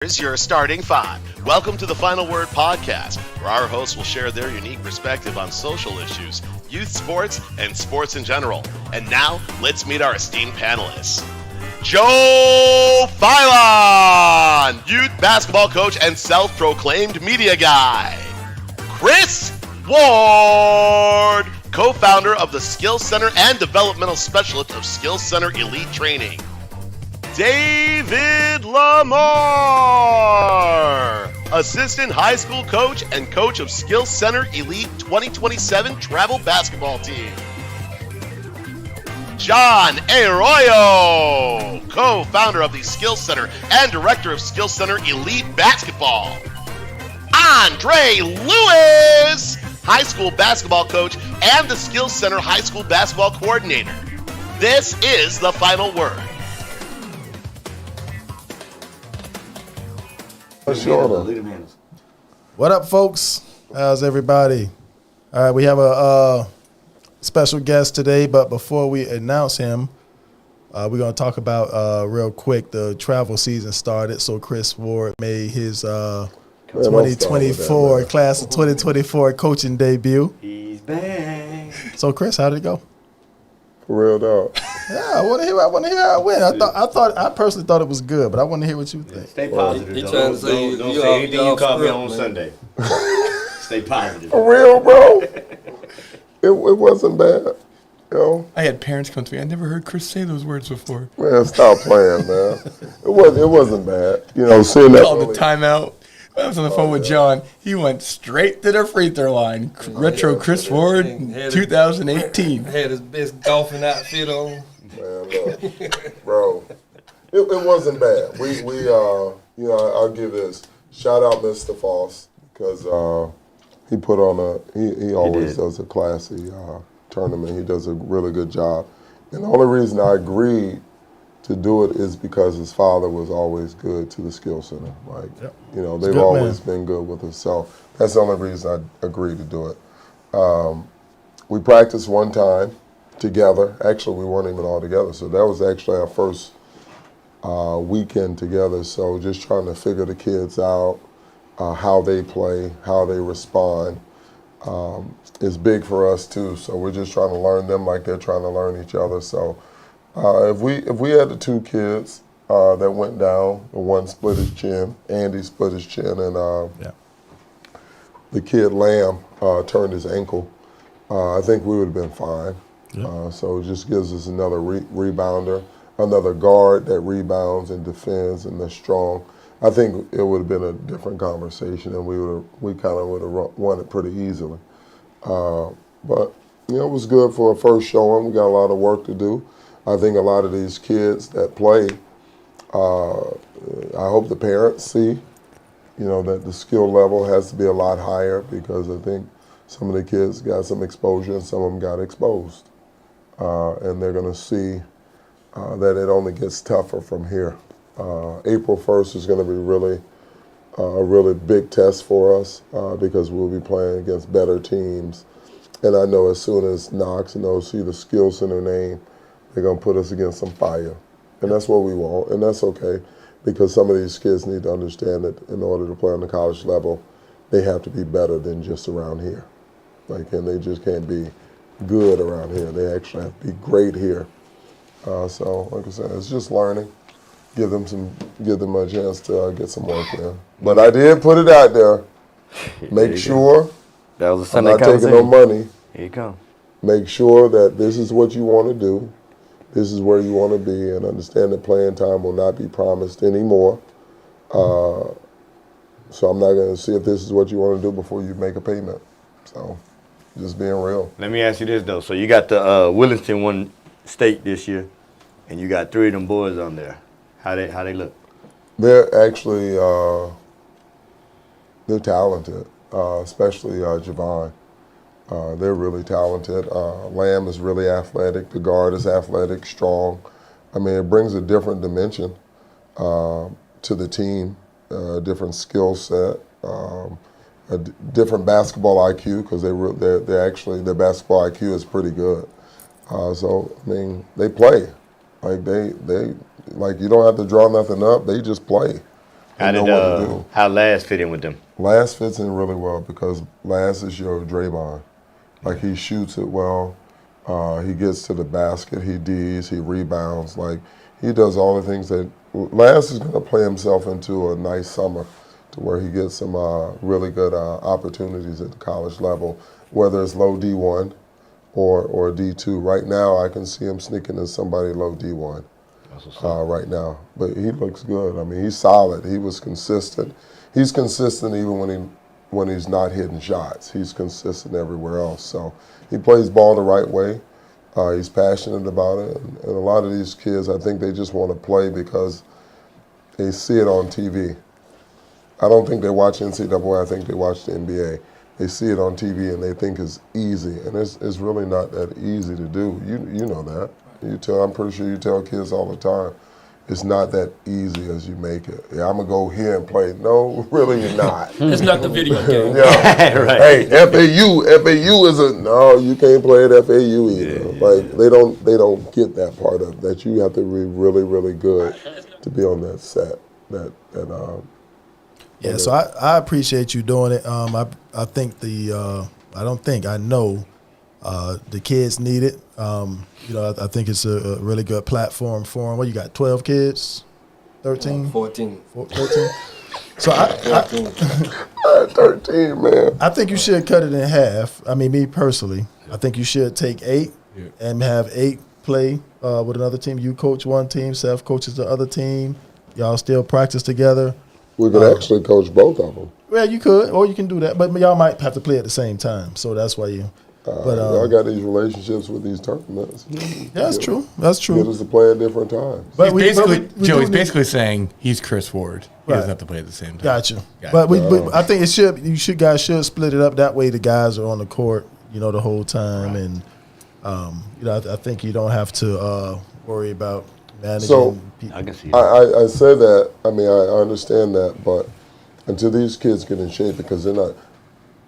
Here's your starting five. Welcome to the Final Word podcast, where our hosts will share their unique perspective on social issues, youth sports, and sports in general. And now, let's meet our esteemed panelists. Joe Philon, youth basketball coach and self-proclaimed media guy. Chris Ward, co-founder of the Skills Center and developmental specialist of Skills Center Elite Training. David LaMarre, assistant high school coach and coach of Skills Center Elite 2027 travel basketball team. John Arroyo, co-founder of the Skills Center and director of Skills Center Elite Basketball. Andre Lewis, high school basketball coach and the Skills Center high school basketball coordinator. This is the Final Word. What up, folks? How's everybody? All right, we have a special guest today, but before we announce him, we're going to talk about real quick. The travel season started, so Chris Ward made his 2024 class of 2024 coaching debut. He's back. So, Chris, how did it go? For real, dog. Yeah, I want to hear how it went. I personally thought it was good, but I want to hear what you think. Stay positive. He though. trying to say don't you say anything you caught me script, on man. Sunday. Stay positive. For real, bro. It wasn't bad. I had parents come to me. I never heard Chris say those words before. Man, stop playing, man. It wasn't bad. Seeing that. Called the timeout. I was on the phone with John. He went straight to the free throw line. Retro Chris Ward, 2018. Had his best golfing outfit on. Man, look, bro. It wasn't bad. I'll give this shout out, Mr. Foss, because he put on he always does a classy tournament. He does a really good job. And the only reason I agreed to do it is because his father was always good to the Skill Center. They've always been good with us. So that's the only reason I agreed to do it. We practiced one time together. Actually, we weren't even all together. So that was actually our first weekend together. So just trying to figure the kids out, how they play, how they respond. Is big for us too. So we're just trying to learn them like they're trying to learn each other. So if we had the two kids that went down, the one split his chin, Andy split his chin, and the kid Lamb turned his ankle, I think we would have been fine. So it just gives us another rebounder, another guard that rebounds and defends and that's strong. I think it would have been a different conversation, and we kind of would have won it pretty easily. But it was good for a first showing. We got a lot of work to do. I think a lot of these kids that play, I hope the parents see, that the skill level has to be a lot higher, because I think some of the kids got some exposure and some of them got exposed. And they're going to see that it only gets tougher from here. April 1st is going to be a really big test for us because we'll be playing against better teams. And I know as soon as Knox and those see the Skill Center name, they're going to put us against some fire. And that's what we want, and that's okay, because some of these kids need to understand that in order to play on the college level, they have to be better than just around here. And they just can't be good around here. They actually have to be great here. So, like I said, it's just learning. Give them a chance to get some work in. But I did put it out there. Make sure That was a I'm Sunday not taking no money. Here you come. Make sure that this is what you want to do. This is where you want to be, and understand that playing time will not be promised anymore. So I'm not going to see if this is what you want to do before you make a payment. So just being real. Let me ask you this, though. So you got the Williston won state this year, and you got 3 of them boys on there. How they look? They're actually they're talented, especially Javon. They're really talented. Lamb is really athletic. The guard is athletic, strong. I mean, it brings a different dimension to the team, a different skill set, a different basketball IQ, because they're actually, their basketball IQ is pretty good. So I mean, they play like they like, you don't have to draw nothing up. They just play. How know did what to do. how Laz fit in with them? Laz fits in really well because Laz is your Draymond. Like, he shoots it well. He gets to the basket. He Ds. He rebounds. Like, he does all the things that Laz is going to play himself into a nice summer to where he gets some really good opportunities at the college level, whether it's low D1 or D2. Right now, I can see him sneaking in somebody low D1 right now. But he looks good. I mean, he's solid. He was consistent. He's consistent even when he's not hitting shots. He's consistent everywhere else. So he plays ball the right way. He's passionate about it. And a lot of these kids, I think they just want to play because they see it on TV. I don't think they watch NCAA. I think they watch the NBA. They see it on TV and they think it's easy, and it's really not that easy to do. You know that. I'm pretty sure you tell kids all the time, it's not that easy as you make it. Yeah, I'm gonna go here and play. No, really, you're not. It's not the video game. Yeah. Right. Hey, FAU is no. You can't play at FAU either. Like, they don't get that part of it, that you have to be really, really good to be on that set. Yeah, so I appreciate you doing it. I think I know the kids need it. I think it's a really good platform for them. What, you got 12 kids? 13? 14. 14? So 13, man. I think you should cut it in half. I mean, me personally, I think you should take 8 and have 8 play with another team. You coach one team, Seth coaches the other team. Y'all still practice together. We could actually coach both of them. Well, you could, or you can do that, but y'all might have to play at the same time. So that's why you. Y'all got these relationships with these tournaments. That's true. That's Get true. us to play at different times. But He's do basically saying he's Chris Ward. He Right. doesn't have to play at the same time. Gotcha. Gotcha. But I think guys should split it up that way. The guys are on the court, the whole time, and I think you don't have to worry about managing. So, people. I can see that. I say that, I mean, I understand that, but until these kids get in shape, because they're not,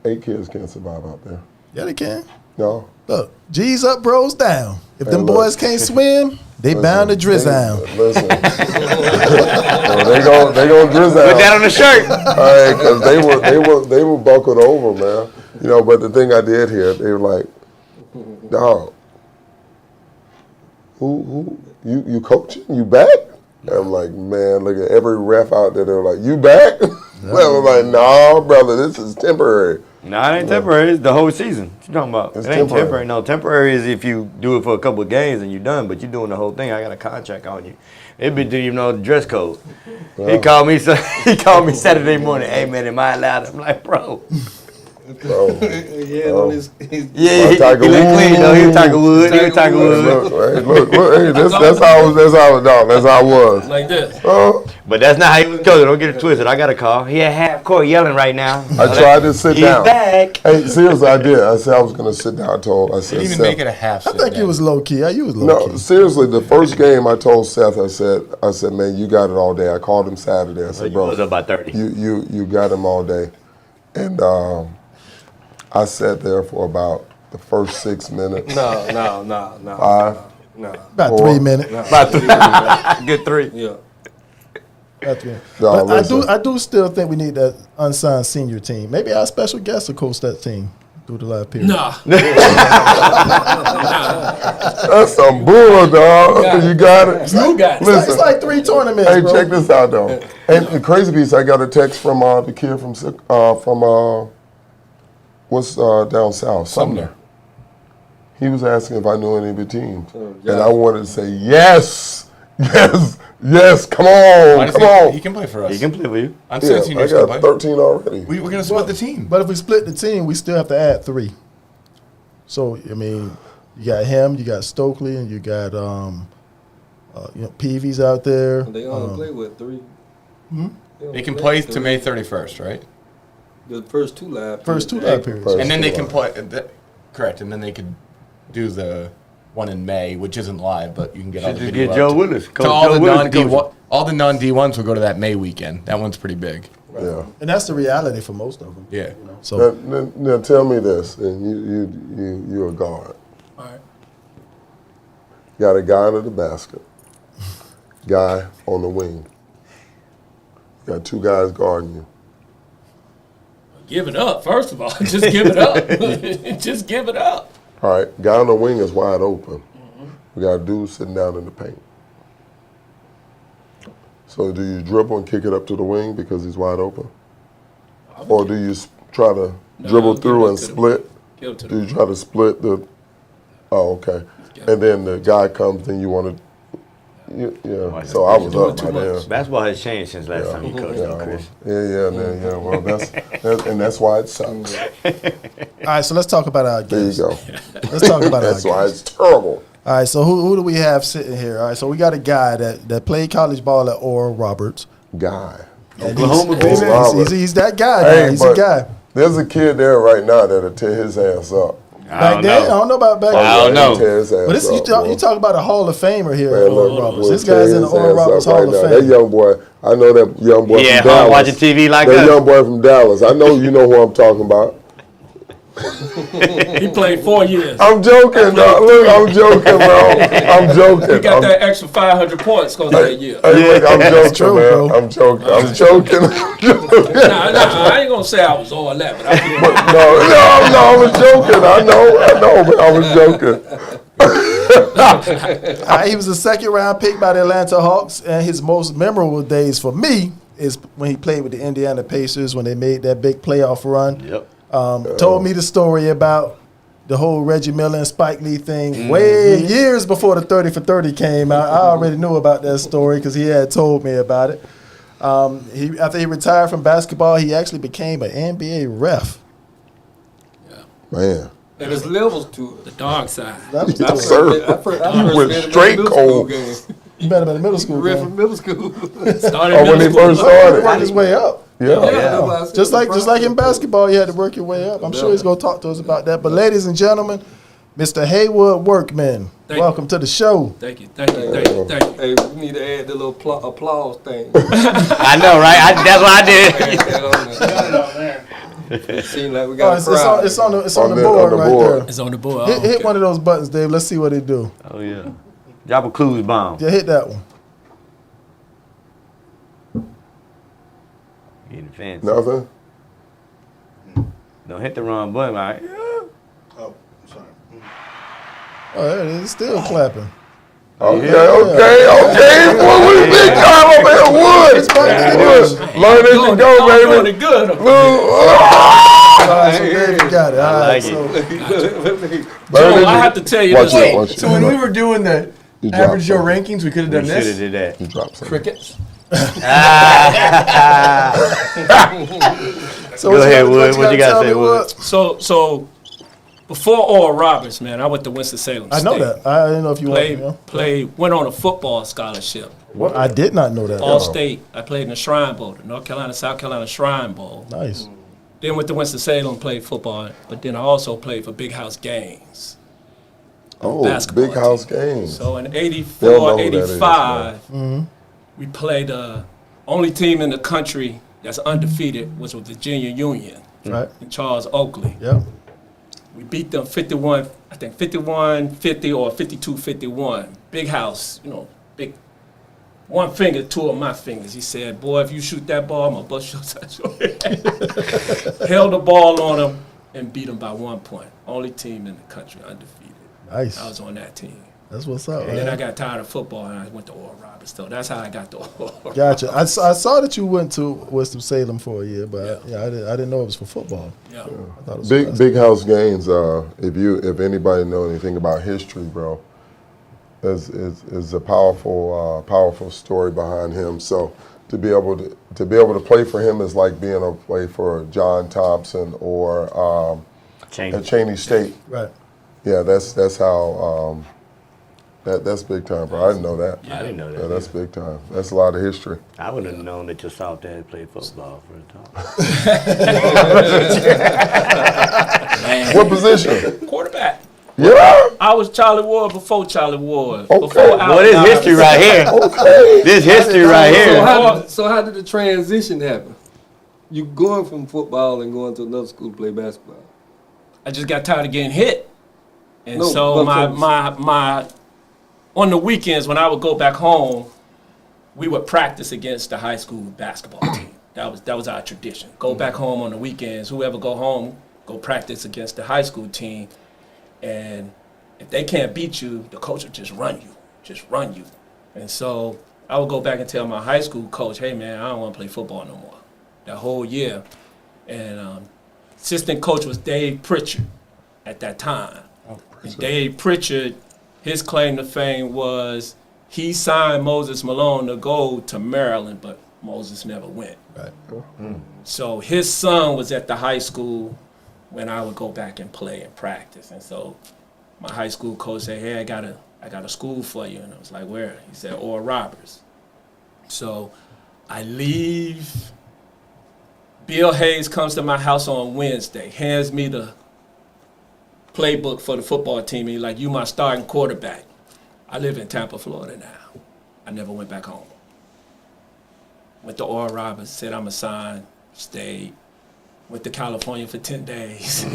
8 kids can't survive out there. Yeah, they can. No? Look, G's up, bros down. If Hey, them look. boys can't swim, they bound to drizz down. Listen. Well, they gonna drizz Put that out. on the shirt. All right, because they were buckled over, man. But the thing I did here, they were like, dog, who you coaching? You back? And I'm like, man, look at every ref out there. They're like, you back? I was like, no, brother, this is temporary. No, it ain't temporary. It's the whole season. What you talking about? It's It ain't temporary. temporary. No, temporary is if you do it for a couple of games and you're done, but you're doing the whole thing. I got a contract on you. It be, the dress code. He called me Saturday morning. Hey, man, am I allowed? I'm like, bro. Bro. On his, Yeah, he Tiger look clean, though. He was Woods. Tiger Woods. He was Tiger Look, Woods. hey, that's how it was. like this. But that's not how he was coaching. Don't get it twisted. I got a call. He had half court yelling right now. I tried to sit He's down. back. Hey, seriously, I did. I said I was going to sit down. I said, Didn't even Seth, make it a half. I think you was low key. You was low no, key. seriously, the first game I told Seth, I said, man, you got it all day. I called him Saturday. I said, You bro, was up by 30. you got him all day. And I sat there for about the first 6 minutes. No. 5. No. About 3 Four. minutes. Good 3. Yeah. About 3. No, But listen. I do still think we need that unsigned senior team. Maybe our special guest will coach that team through the live period. Nah. That's some bull, dog. You got it? You got it. It's like 3 tournaments, Hey, bro. check this out, though. And the crazy piece, I got a text from the kid from what's down south? Sumner. He was asking if I knew any of the teams. yeah. And I wanted to say, yes, come Honestly, on. He can play for us. He can play with you. I'm Yeah, 17 I years got old. 13 already. We're going to split the team. But if we split the team, we still have to add 3. So, I mean, you got him, you got Stokely, and you got Peavy's out there. They only play with 3. They can play to May 31st, right? The first 2 live. First 2 live periods. First. And then they two can play. Correct. And then they could do the one in May, which isn't live, but you can get all the Should video get out Joe to- Willis. to Coach all Joe the Willis non to coach him. all the non D1s will go to that May weekend. That one's pretty big. Yeah. And that's the reality for most of them. Yeah. So, Now tell me this, and you're a guard. All right. Got a guy under the basket, guy on the wing. You got 2 guys guarding you. Give it up, first of all. Just give it up. Just give it up. All right, guy on the wing is wide open. We got a dude sitting down in the paint. So do you dribble and kick it up to the wing because he's wide open? Or do you try to dribble through and split? Do you try to split the... Oh, okay. And then the guy comes and you want to... Yeah, so I was up by then. Basketball has changed since last time you coached, Chris. Yeah. Well, that's why it sucks. All right, so let's talk about our There you guests. go. Let's talk about our That's why guests. it's terrible. All right, so who do we have sitting here? All right, so we got a guy that played college ball at Oral Roberts. Guy. And Oklahoma, he's, baby. he's that guy. Hey, Now. He's but a guy. There's a kid there right now that'll tear his ass up. Back then, I don't know about back I then. don't know. Tear his ass But this, up, you talk about a Hall of Famer here Man, at look, Oral Roberts. boy, This tear guy's in the his Oral ass Roberts up Hall right of now. Fame. That young boy, I know that young boy Yeah, from Dallas. watching TV like that us. young boy from Dallas. I know you know who I'm talking about. He played 4 years. I'm joking, dog. Look, I'm joking, bro. I'm joking. He got that extra 500 points because of that year. Hey, look, I'm joking, true, man. bro. I'm joking. I'm joking. Nah, I ain't gonna say I was all that, but I feel No, I was joking. I know, but I was joking. He was a second-round pick by the Atlanta Hawks, and his most memorable days for me is when he played with the Indiana Pacers when they made that big playoff run. Yep. Told me the story about the whole Reggie Miller and Spike Lee thing way years before the 30 for 30 came out. I already knew about that story because he had told me about it. After he retired from basketball, he actually became an NBA ref. Man. And there's levels to it. the dark side. That was Yes, the sir. I first went met him at straight the middle cold. school game. You met him at the middle school Ref game. from middle school. Started Oh, when he middle school. first He worked started. his way up. Yeah. that's why I said Just the like in basketball, you had to work your way up. I'm sure he's going to talk to us about that. But ladies and gentlemen, Mr. Heywoode Workman, welcome to the show. Thank you. Hey, we need to add the little applause thing. I know, right? That's what I did. It seems like we Oh, got a crowd. it's on the On board the right board. there. It's on the board. Hit one of those buttons, Dave. Let's see what they do. Oh, yeah. Drop a clues bomb. Yeah, hit that one. Getting fancy. Nothing? Don't hit the wrong button, all right? Oh, there it is. It's still clapping. Okay. Boy, we big time up here. Wood. Learn as you go, Doing baby. it good. All right, so David got it. All right, like so Joe, I have to tell you Watch this. it. Watch it. So when we were doing the You dropped average Joe something. rankings, we could have We done should have this. did that. You dropped something. Crickets. So Go ahead, Wood. What you got to say, tell me, Wood? So before Oral Roberts, man, I went to Winston-Salem I know State. that. I didn't know if you Went on a football scholarship. What? I did not know that. All state. I played in the Shrine Bowl, the North Carolina, South Carolina Shrine Bowl. Nice. Then went to Winston-Salem, played football, but then I also played for Big House Games. Oh, basketball big house team. games. So in They don't know 84, who that is, 85, we played the only team in the country that's undefeated was with Virginia Union Right. in Charles Oakley. Yeah. We beat them 51, I think 51-50 or 52-51. Big House, big. One finger, 2 of my fingers. He said, boy, if you shoot that ball, I'm going to bust your head. Held the ball on him and beat him by 1 point. Only team in the country undefeated. Nice. I was on that team. That's what's up, And then I man. got tired of football and I went to Oral Roberts. So that's how I got to Oral Roberts. Gotcha. I saw that you went to Winston-Salem for a year, but I didn't know it was for football. Yeah. I thought it was Big house games. If anybody know anything about history, bro, is a powerful story behind him. So to be able to play for him is like being able to play for John Thompson or at Cheney State. Right. Yeah, that's how. That's big time, bro. I didn't know that. I didn't know that. Yeah, that's big time. That's a lot of history. I wouldn't have known that your South Dad played football for a time. What position? Quarterback. Yeah. I was Charlie Ward before Charlie Ward. Okay. Before Well, this Allen history right here. Okay. This history right here. So how did the transition happen? You going from football and going to another school to play basketball? I just got tired of getting hit. And No, so but my on the weekends when I would go back home, we would practice against the high school basketball team. That was our tradition. Go back home on the weekends. Whoever go home, go practice against the high school team. And if they can't beat you, the coach will just run you. And so I would go back and tell my high school coach, hey, man, I don't want to play football no more. That whole year. And assistant coach was Dave Pritchard at that time. And Dave Pritchard, his claim to fame was he signed Moses Malone to go to Maryland, but Moses never went. Right. So his son was at the high school when I would go back and play and practice. And so my high school coach said, hey, I got a school for you. And I was like, where? He said, Oral Roberts. So I leave. Bill Hayes comes to my house on Wednesday, hands me the playbook for the football team. He's like, you my starting quarterback. I live in Tampa, Florida now. I never went back home. Went to Oral Roberts, said I'm assigned, stayed. Went to California for 10 days.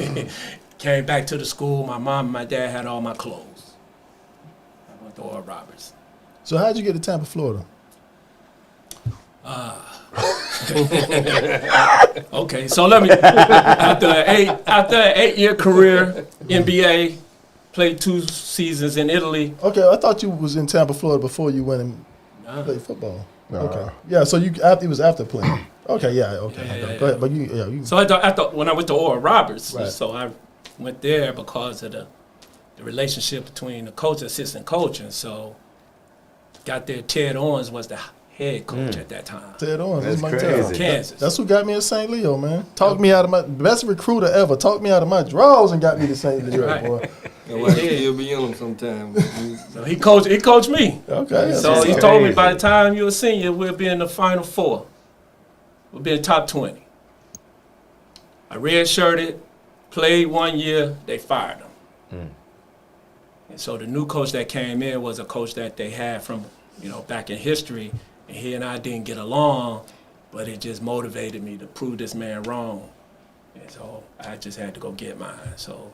Came back to the school. My mom and my dad had all my clothes. I went to Oral Roberts. So how'd you get to Tampa, Florida? Okay, so let me, after an 8-year career, NBA, played 2 seasons in Italy. Okay, I thought you was in Tampa, Florida before you went and played football. Okay, yeah. So it was after playing. Okay, yeah. Okay, Yeah. go ahead. But you. So I thought when I went to Oral Roberts, Right. so I went there because of the relationship between the coach and assistant coach, and so got there. Ted Owens was the head coach at that time. Ted Owens, That's my crazy. Kansas. That's who got me in St. Leo, man. Talked me out of my best recruiter ever. Talked me out of my drawers and got me to St. Leo, Right. boy. That's why he'll be on him sometimes. So he coached me. Okay. So he told me by the time you're a senior, we'll be in the Final Four. We'll be in top 20. I redshirted, played 1 year, they fired him. And so the new coach that came in was a coach that they had from, back in history, and he and I didn't get along, but it just motivated me to prove this man wrong. And so I just had to go get mine. So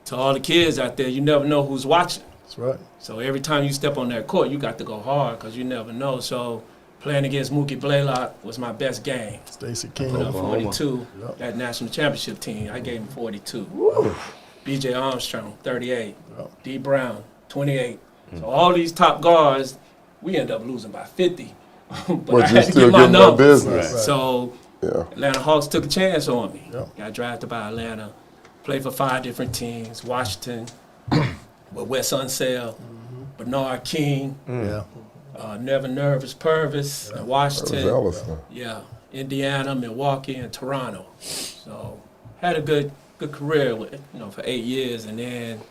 to all the kids out there, you never know who's watching. That's right. So every time you step on that court, you got to go hard because you never know. So playing against Mookie Blaylock was my best game. Stacey King. Put up Oklahoma. 42, Yep. that national championship team. I gave him 42. B.J. Armstrong, 38. Yep. D. Brown, 28. So all these top guards, we end up losing by 50. But I you had to still get my getting that numbers. business. Right. So Yeah. Atlanta Hawks took a chance on me. Yep. Got drafted by Atlanta. Played for 5 different teams. Washington, with Wes Unseld, Bernard King, Yeah. Never Nervous Purvis, and That was Washington. Ellison. Yeah, Indiana, Milwaukee, and Toronto. So had a good career with, for 8 years, and then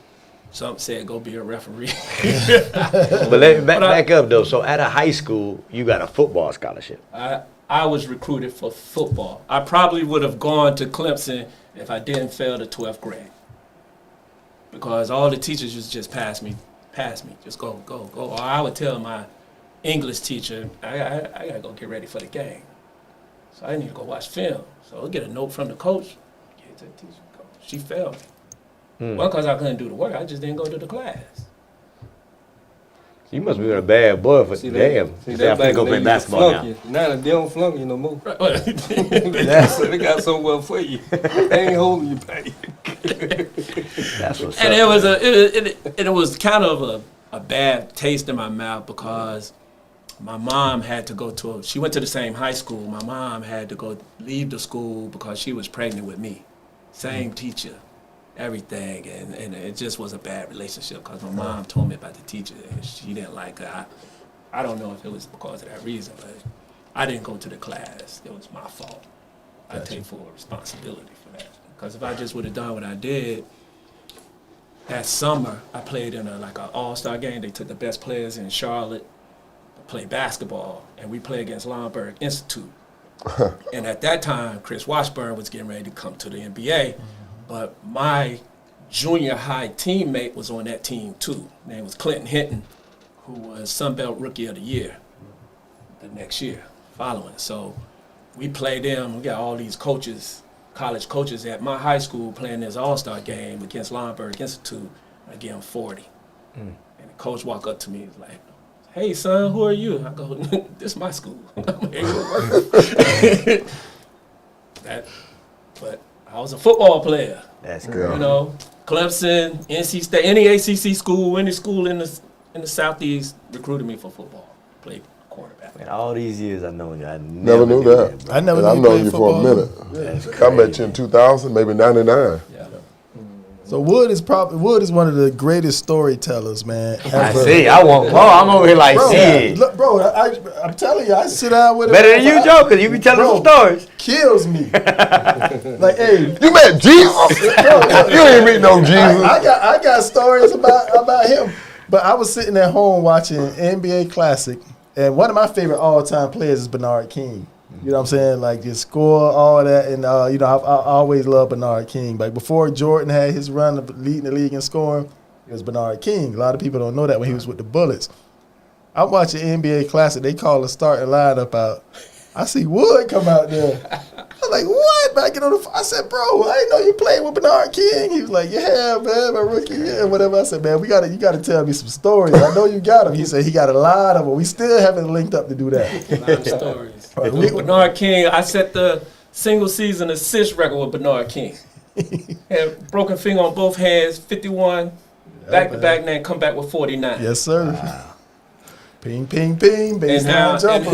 something said go be a referee. But let me back up though. So at a high school, you got a football scholarship. I was recruited for football. I probably would have gone to Clemson if I didn't fail the 12th grade, because all the teachers used to just pass me, just go. Or I would tell my English teacher, I gotta go get ready for the game. So I need to go watch film. So I'll get a note from the coach, give it to the teacher. She failed me. Well, because I couldn't do the work, I just didn't go to the class. You must be a bad boy for See damn. See You say, I'm finna go play basketball now. Now they don't flunk you no more. Right. They got somewhere for you. They ain't holding you back. That's what's And up. it was kind of a bad taste in my mouth because my mom had to go she went to the same high school. My mom had to go leave the school because she was pregnant with me. Same teacher, everything. And it just was a bad relationship because my mom told me about the teacher and she didn't like her. I don't know if it was because of that reason, but I didn't go to the class. It was my fault. I take full responsibility for that. Because if I just would have done what I did, that summer I played in an all-star game. They took the best players in Charlotte to play basketball, and we played against Lombard Institute. And at that time, Chris Washburn was getting ready to come to the NBA, but my junior high teammate was on that team too. His name was Clinton Hinton, who was Sun Belt Rookie of the Year the next year following. So we played them. We got all these coaches, college coaches at my high school playing this all-star game against Lombard Institute. I gave them 40. And the coach walked up to me and was like, hey son, who are you? I go, this is my school. I'm Heywoode Workman. But I was a football player. That's good. You know, Clemson, NC State, any ACC school, any school in the Southeast recruited me for football. Played quarterback. Man, all these years I know you, I Never knew that. I never And I've knew known played you for a football. minute. I met you in 2000, maybe 99. Yeah. So Wood is one of the greatest storytellers, man. I ever. see. I want more. I'm over here like, Bro, shit. look, bro, I'm telling you, I sit down with him. Better than you, Joe, because you be telling Bro, some stories. Kills me. Like, hey, You met Jesus? You ain't meet no Jesus. I got stories about him. But I was sitting at home watching NBA Classic, and one of my favorite all-time players is Bernard King. You know what I'm saying? Like, his score, all that. And, you know, I always loved Bernard King. Like, before Jordan had his run of leading the league in scoring, it was Bernard King. A lot of people don't know that when he was with the Bullets. I'm watching NBA Classic. They call the starting lineup out. I see Wood come out there. I'm like, what? But I get on the I said, bro, I didn't know you played with Bernard King. He was like, yeah, man, my rookie year, whatever. I said, man, you got to tell me some stories. I know you got them. He said he got a lot of them. We still haven't linked up to do that. A lot of stories. With Bernard King, I set the single season assist record with Bernard King. Had broken finger on both hands, 51, back-to-back, and then come back with 49. Yes, sir. Wow. Ping, ping, ping, baseline jumper.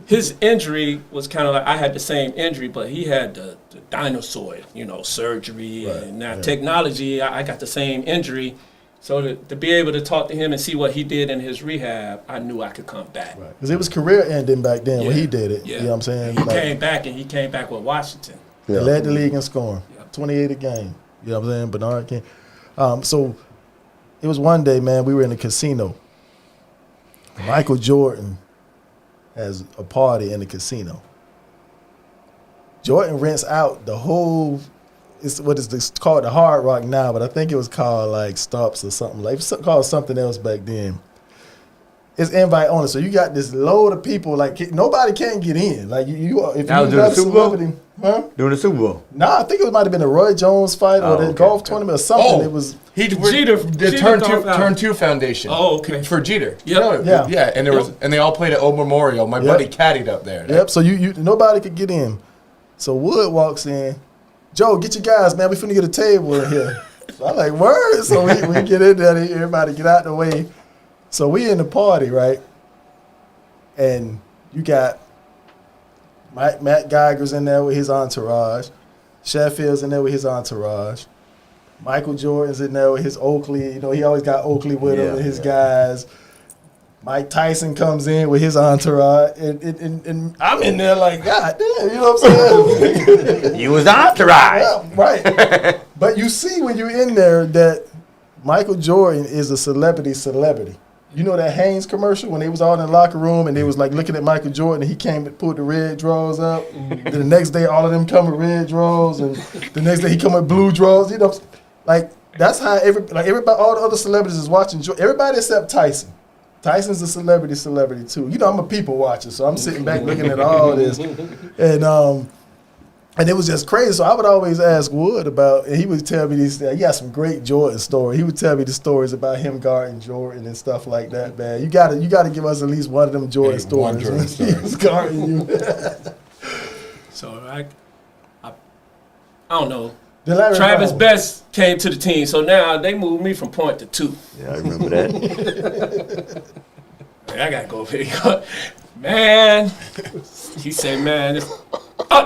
His injury was kind of like, I had the same injury, but he had the dinosaur, you know, surgery. Right. And now technology, I got the same injury. So to be able to talk to him and see what he did in his rehab, I knew I could come back. Because it was career ending back then when he did it. Yeah. You know what I'm saying? He came back with Washington. He led the league in scoring. 28 a game. You know what I'm saying? Bernard King. So it was one day, man, we were in a casino. Michael Jordan has a party in the casino. Jordan rents out the whole, it's called the Hard Rock now, but I think it was called like Stops or something. Like, it was called something else back then. It's invite only. So you got this load of people, like nobody can get in. Like if you was doing the Super Bowl? Doing the Super Bowl? Nah, I think it might have been a Roy Jones fight or the golf tournament or something. It was the Turn 2 Foundation. Oh, okay. For Jeter. Yep. Yeah, and and they all played at Old Memorial. My buddy caddied up there. Yep. So you nobody could get in. So Wood walks in. Joe, get your guys, man. We finna get a table in here. So I'm like, word. So we get in there. Everybody get out the way. So we in the party, right? And you got Matt Geiger's in there with his entourage. Sheffield's in there with his entourage. Michael Jordan's in there with his Oakley. You know, he always got Oakley with him and his guys. Mike Tyson comes in with his entourage. And I'm in there like, God damn, you know what I'm saying? You was the entourage. Yeah, right. But you see when you're in there that Michael Jordan is a celebrity. You know that Hanes commercial when they was all in the locker room and they was like looking at Michael Jordan and he came and pulled the red drawers up. Then the next day all of them come with red drawers and the next day he come with blue drawers. You know, like that's how everybody, all the other celebrities is watching Jordan. Everybody except Tyson. Tyson's a celebrity too. You know, I'm a people watcher, so I'm sitting back looking at all this, and it was just crazy. So I would always ask Wood about, and he would tell me these. He got some great Jordan stories. He would tell me the stories about him guarding Jordan and stuff like that. Man, you gotta give us at least one of them Jordan stories. One Jordan story. He was guarding you. So I don't know. Travis Best came to the team, so now they moved me from point to 2. Yeah, I remember that. I gotta go over here. Man, he said, man,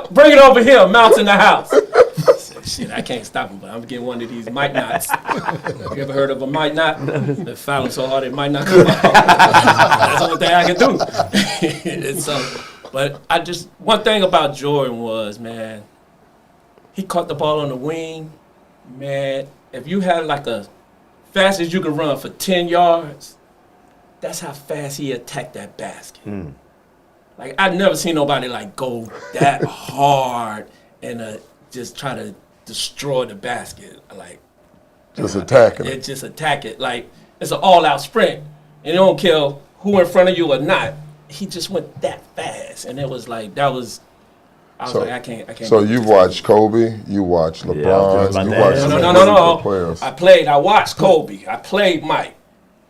bring it over here, Mounts in the house. I said, shit, I can't stop him, but I'm getting one of these mic knots. You ever heard of a mic knot? They're fouling so hard it might not come out. That's the only thing I can do. And so, but one thing about Jordan was, man, he caught the ball on the wing. Man, if you had like a fast as you could run for 10 yards, that's how fast he attacked that basket. Like, I've never seen nobody like go that hard and just try to destroy the basket. Like, Just attacking it. Just attack it. Like, it's an all-out sprint. And it don't care who in front of you or not. He just went that fast. And it was like, I was like, I can't. So you've watched Kobe, you watched LeBron, you watched No. players. I watched Kobe. I played Mike.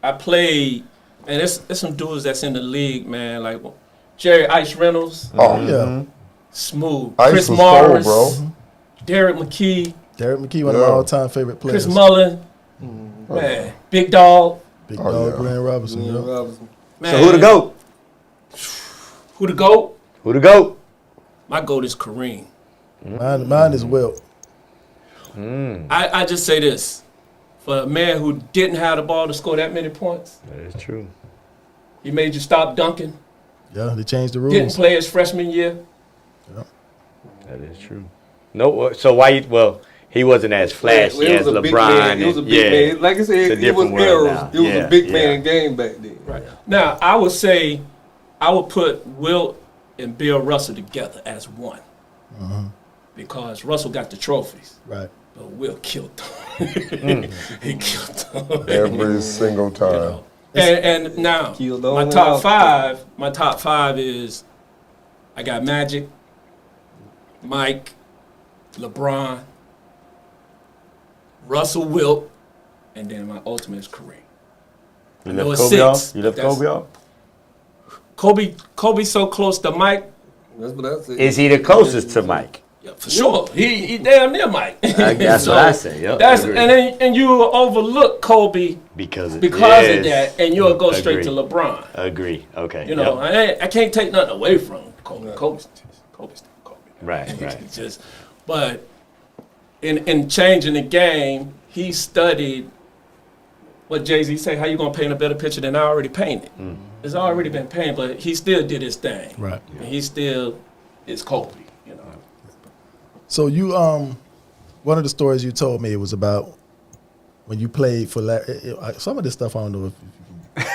I played And there's some dudes that's in the league, man, like Jerry Ice Reynolds, Oh, Yeah. smooth. Ice Chris was cold, Morris, bro. Derek McKee, Derek McKee, one of my all-time favorite players. Chris Mullen, man, Big Dog. Big Oh, dog, yeah. Glenn Robinson. Yeah, Yeah. Robinson. Man, So who the GOAT? Who the GOAT? Who the GOAT? My GOAT is Kareem. Mine is Wilt. I just say this. For a man who didn't have the ball to score that many points, That is true. he made you stop dunking. Yeah, they changed the Didn't rules. play his freshman year. That is true. No, so why? He wasn't as flashy It as was a big LeBron. man. It was a big man. Like I said, It's a it was different world arrows. now. It was Yeah, a big yeah. man game back then. Right. Now, I would say I would put Wilt and Bill Russell together as one. Because Russell got the trophies, Right. but Wilt killed them. He killed them. Every single You time. know. And now, Killed all my the top house. five is I got Magic, Mike, LeBron, Russell, Wilt, and then my ultimate is Kareem. You know left it's Kobe off? six, You left but that's- Kobe off? Kobe's so close to Mike. That's what I said. Is he the closest to Mike? Yeah, for sure. He damn near Mike. That's what I say. Yep, That's agree. and you will overlook Kobe Because of of that, and you'll go straight Agree. to LeBron. Agree. Okay. You know, Yep. I can't take nothing away from Kobe. Kobe's Kobe. Right. It's just, but in changing the game, he studied what Jay-Z say. How you gonna paint a better picture than I already painted? It's already been painted, but he still did his thing. Right. And he still is Kobe. You know. So you, one of the stories you told me was about when you played for some of this stuff. I don't know if.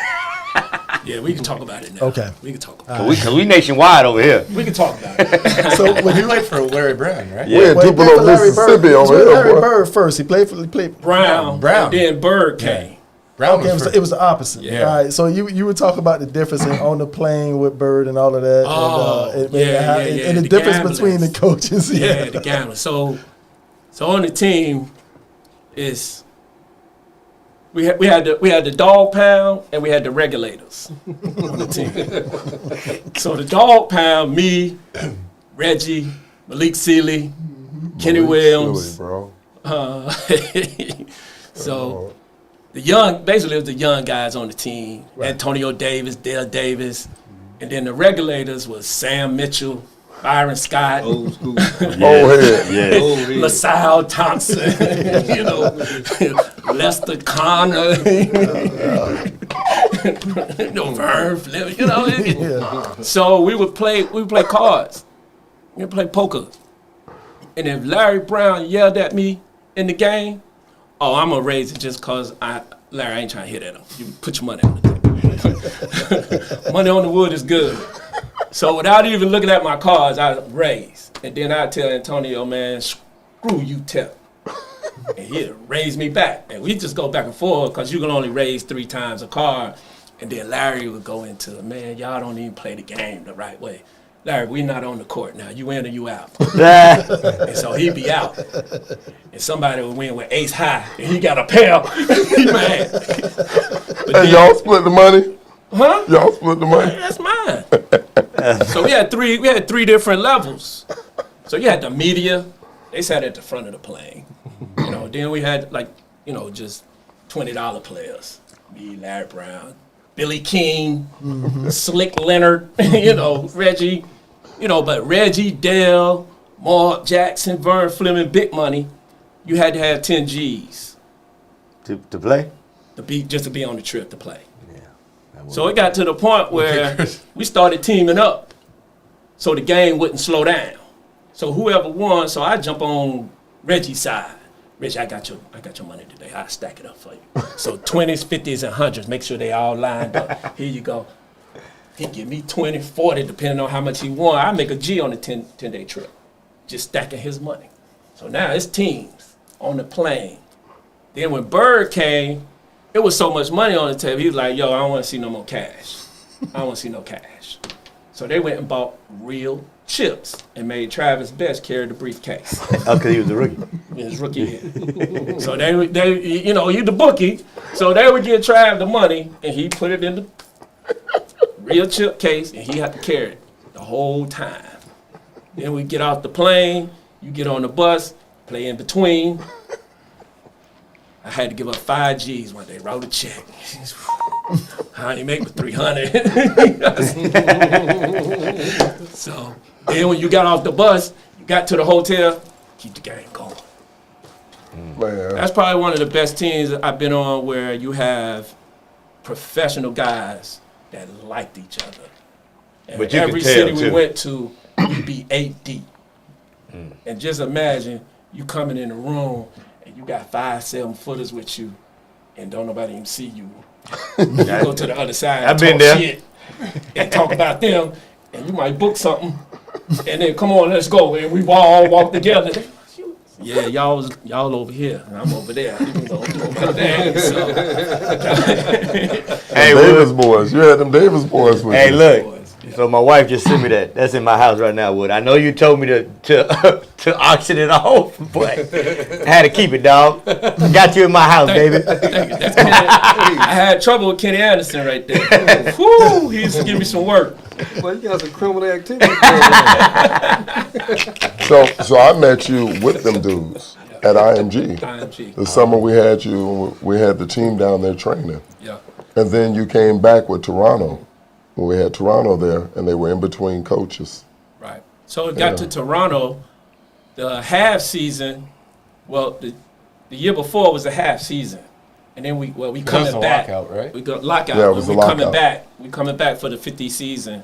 Yeah, we can talk about it now. Okay. We can talk about Cause we nationwide over here. it. We can talk about it. So when He you played for Larry Brown, right? Yeah. We had well, he Tupelo, played for Larry Mississippi Bird. over He was here, Larry boy. Bird first. He played Brown. Brown. And then Bird came. Brown Okay, was it was the opposite. Yeah. All right, so you were talking about the difference on the plane with Bird and all of that. Oh, and, yeah, and the the difference gamblers. between the coaches. Yeah, the gambler. So on the team is we had the dog pound and we had the regulators on the team. So the dog pound, me, Reggie, Malik Sealy, Kenny Williams. Silly, bro. So the young, basically it was the young guys on the team. Antonio Davis, Dale Davis, and then the regulators was Sam Mitchell, Byron Scott, Old school. Old head. Yeah. Old head. LaSalle Thompson, you know, Lester Connor, you know, Vern Flip, you know. So we would play cards. We would play poker. And if Larry Brown yelled at me in the game, oh, I'm gonna raise it just cause Larry, I ain't trying to hit at him. You put your money on the table. Money on the wood is good. So without even looking at my cards, I raise. And then I tell Antonio, man, screw you, Tep. And he'd raise me back. And we just go back and forth because you can only raise 3 times a card. And then Larry would go into, man, y'all don't even play the game the right way. Larry, we not on the court now. You in or you out. And so he'd be out. And somebody would win with ace high. And he got a pair. He mad. But Hey, y'all split the money? huh? Y'all split the money? That's mine. So we had three different levels. So you had the media, they sat at the front of the plane. You know, then we had just $20 players. Me, Larry Brown, Billy King, Slick Leonard, Reggie, but Reggie, Dale, Mark Jackson, Vern Fleming, big money. You had to have 10 G's To play? to be on the trip to play. So it got to the point where we started teaming up so the game wouldn't slow down. So whoever won, so I jump on Reggie's side. Reggie, I got your money today. I'll stack it up for you. So 20s, 50s, and 100s, make sure they all lined up. Here you go. He give me 20, 40, depending on how much he won. I make a G on the 10-day trip, just stacking his money. So now it's teams on the plane. Then when Bird came, it was so much money on the table. He was like, yo, I don't want to see no more cash. I don't want to see no cash. So they went and bought real chips and made Travis Best carry the briefcase. Oh, because he was a rookie. In his rookie year. So they, you know, you the bookie. So they would give Trav the money, and he put it in the real chip case, and he had to carry it the whole time. Then we get off the plane, you get on the bus, play in between. I had to give up 5 G's one day, wrote a check. I only make me 300. So then when you got off the bus, you got to the hotel, keep the game going. Man. That's probably one of the best teams I've been on where you have professional guys that liked each other. And But you every could tell, city we too. went to, we'd be 8 deep. And just imagine you coming in the room and you got 5 7-footers with you and don't nobody even see you. You go to the other side and I've been talk there. shit and talk about them, and you might book something, and then come on, let's go, and we all walk together. Yeah, y'all over here, and I'm over there. You know, doing my thing, so. Hey, Davis Wood. boys. You had them Davis boys with Hey, you. look. So my wife just sent me that. That's in my house right now, Wood. I know you told me to auction it off, but I had to keep it, dog. Got you in my house, David. Thank you. That's Kenny. I had trouble with Kenny Anderson right there. Whoo, he used to give me some work. Well, you got some criminal activity. So I met you with them dudes at IMG. IMG. The summer we had the team down there training. Yeah. And then you came back with Toronto. When we had Toronto there, and they were in between coaches. Right. So it got to Toronto, the half season. Well, the year before was the half season, and then we coming a back. lockout, right? We got lockout. Yeah, it was we a coming lockout. back. We coming back for the 50 season,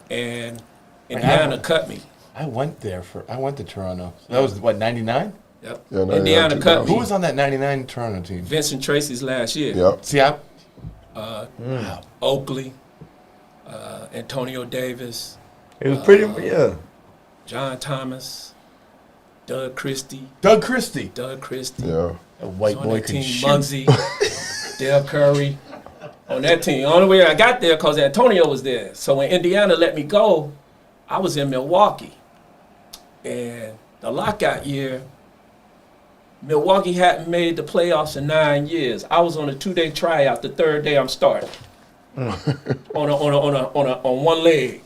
and Indiana cut me. I went to Toronto. That was, what, 99? Yep. Yeah, 99, Indiana cut 2000. me. Who was on that 99 Toronto team? Vincent Tracy's last year. Yep. See, Oakley, Antonio Davis, It was pretty, yeah. John Thomas, Doug Christie. Doug Christie. Yeah. A white on boy that can team, shoot. Muggsy, Dale Curry. On that team. The only way I got there because Antonio was there. So when Indiana let me go, I was in Milwaukee. And the lockout year, Milwaukee hadn't made the playoffs in 9 years. I was on a 2-day tryout. The 3rd day I'm starting. on one leg.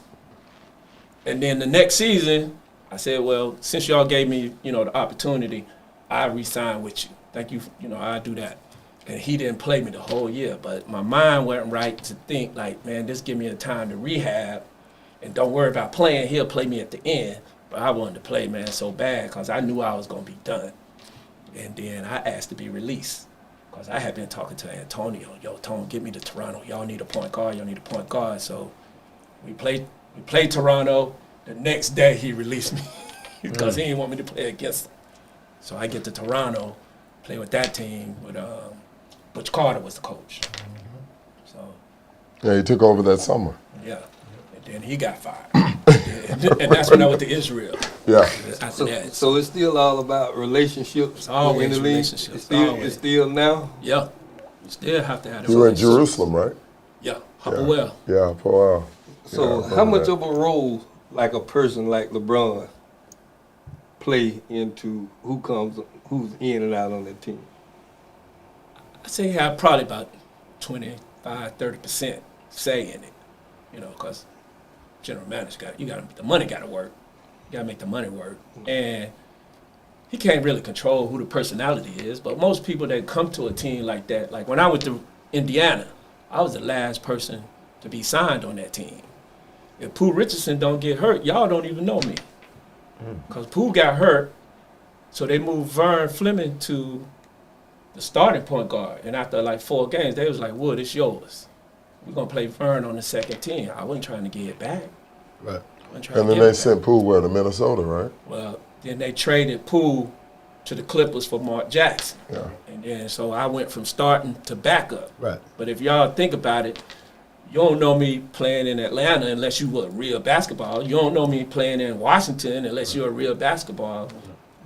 And then the next season, I said, well, since y'all gave me, the opportunity, I re-sign with you. Thank you, I do that. And he didn't play me the whole year, but my mind wasn't right to think like, man, just give me a time to rehab and don't worry about playing. He'll play me at the end. But I wanted to play, man, so bad because I knew I was going to be done. And then I asked to be released because I had been talking to Antonio. Yo, Tone, get me to Toronto. Y'all need a point guard. So we played Toronto. The next day he released me because he didn't want me to play against him. So I get to Toronto, play with that team with Butch Carter was the coach. So Yeah, he took over that summer. yeah, and then he got fired, and that's when I went to Israel. Yeah. After that, So it's still all about relationships. It's always in the league? relationships, It's still now. yeah, you still have to have. the You were in relationship. Jerusalem, right? Yeah, Hopperwell. Yeah, for a while. So Yeah, I how remember much that. of a role, like a person like LeBron, play into who's in and out on that team? I say he had probably about 25-30% say in it, because general manager the money got to work. You got to make the money work, and he can't really control who the personality is. But most people that come to a team like that, like when I went to Indiana, I was the last person to be signed on that team. If Pooh Richardson don't get hurt, y'all don't even know me, because Pooh got hurt, so they moved Vern Fleming to the starting point guard, and after like 4 games, they was like, "Wood, it's yours. We're gonna play Vern on the second team." I wasn't trying to get it back. Right. And then they sent Pooh where to Minnesota, right? Well, then they traded Pooh to the Clippers for Mark Jackson, Yeah. and then so I went from starting to backup. Right. But if y'all think about it, you don't know me playing in Atlanta unless you were real basketball. You don't know me playing in Washington unless you're a real basketball.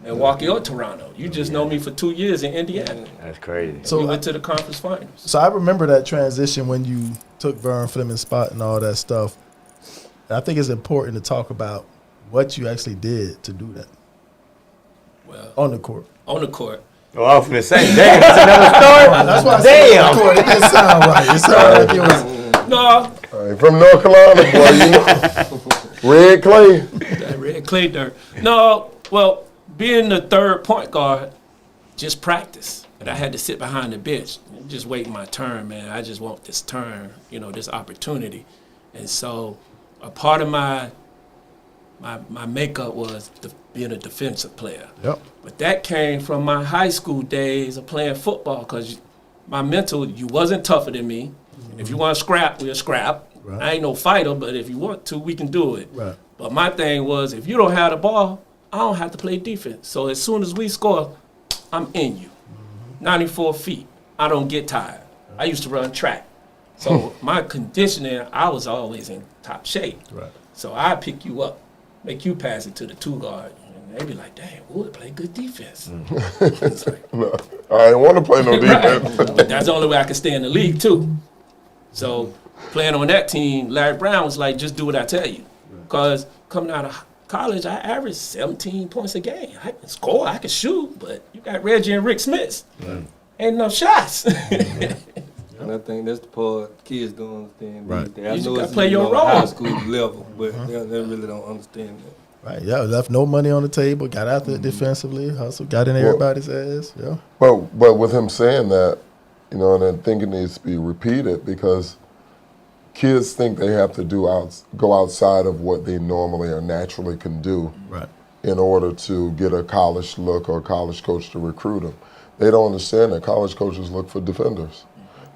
Milwaukee or Toronto. You just know me for 2 years in Indiana. That's crazy. So we So went to the conference finals. So I remember that transition when you took Vern Fleming's spot and all that stuff. And I think it's important to talk about what you actually did to do that Well, on the court. on the court. Oh, I was finna say, damn, that's another story. That's why I Damn. said on the court. It didn't sound right. It sounded like it was. No, From North Carolina, boy, you know. Red clay. that red clay dirt. No, well, being the third point guard, just practice. And I had to sit behind the bench, just waiting my turn, man. I just want this turn, this opportunity. And so a part of my makeup was being a defensive player. Yep. But that came from my high school days of playing football, because my mental, you wasn't tougher than me. If you want to scrap, we'll scrap. Right. I ain't no fighter, but if you want to, we can do it. Right. But my thing was, if you don't have the ball, I don't have to play defense. So as soon as we score, I'm in you. 94 feet. I don't get tired. I used to run track. So my conditioning, I was always in top shape. Right. So I pick you up, make you pass it to the two guard. And they be like, damn, Wood play good defense. It's like, No, I ain't want to play no defense. but that's the only way I could stay in the league too. So playing on that team, Larry Brown was like, just do what I tell you. Because coming out of college, I averaged 17 points a game. I can score, I can shoot, but you got Reggie and Rick Smith. Ain't enough shots. And I think that's the part kids don't understand. Right. these days. I You just know gotta it's play your role. high school level, but they really don't understand that. Right. Yeah. Left no money on the table. Got out there defensively. Hustle. Got in everybody's ass. Yeah. But with him saying that, and I think it needs to be repeated, because kids think they have to go outside of what they normally or naturally can do Right. in order to get a college look or a college coach to recruit them. They don't understand that college coaches look for defenders.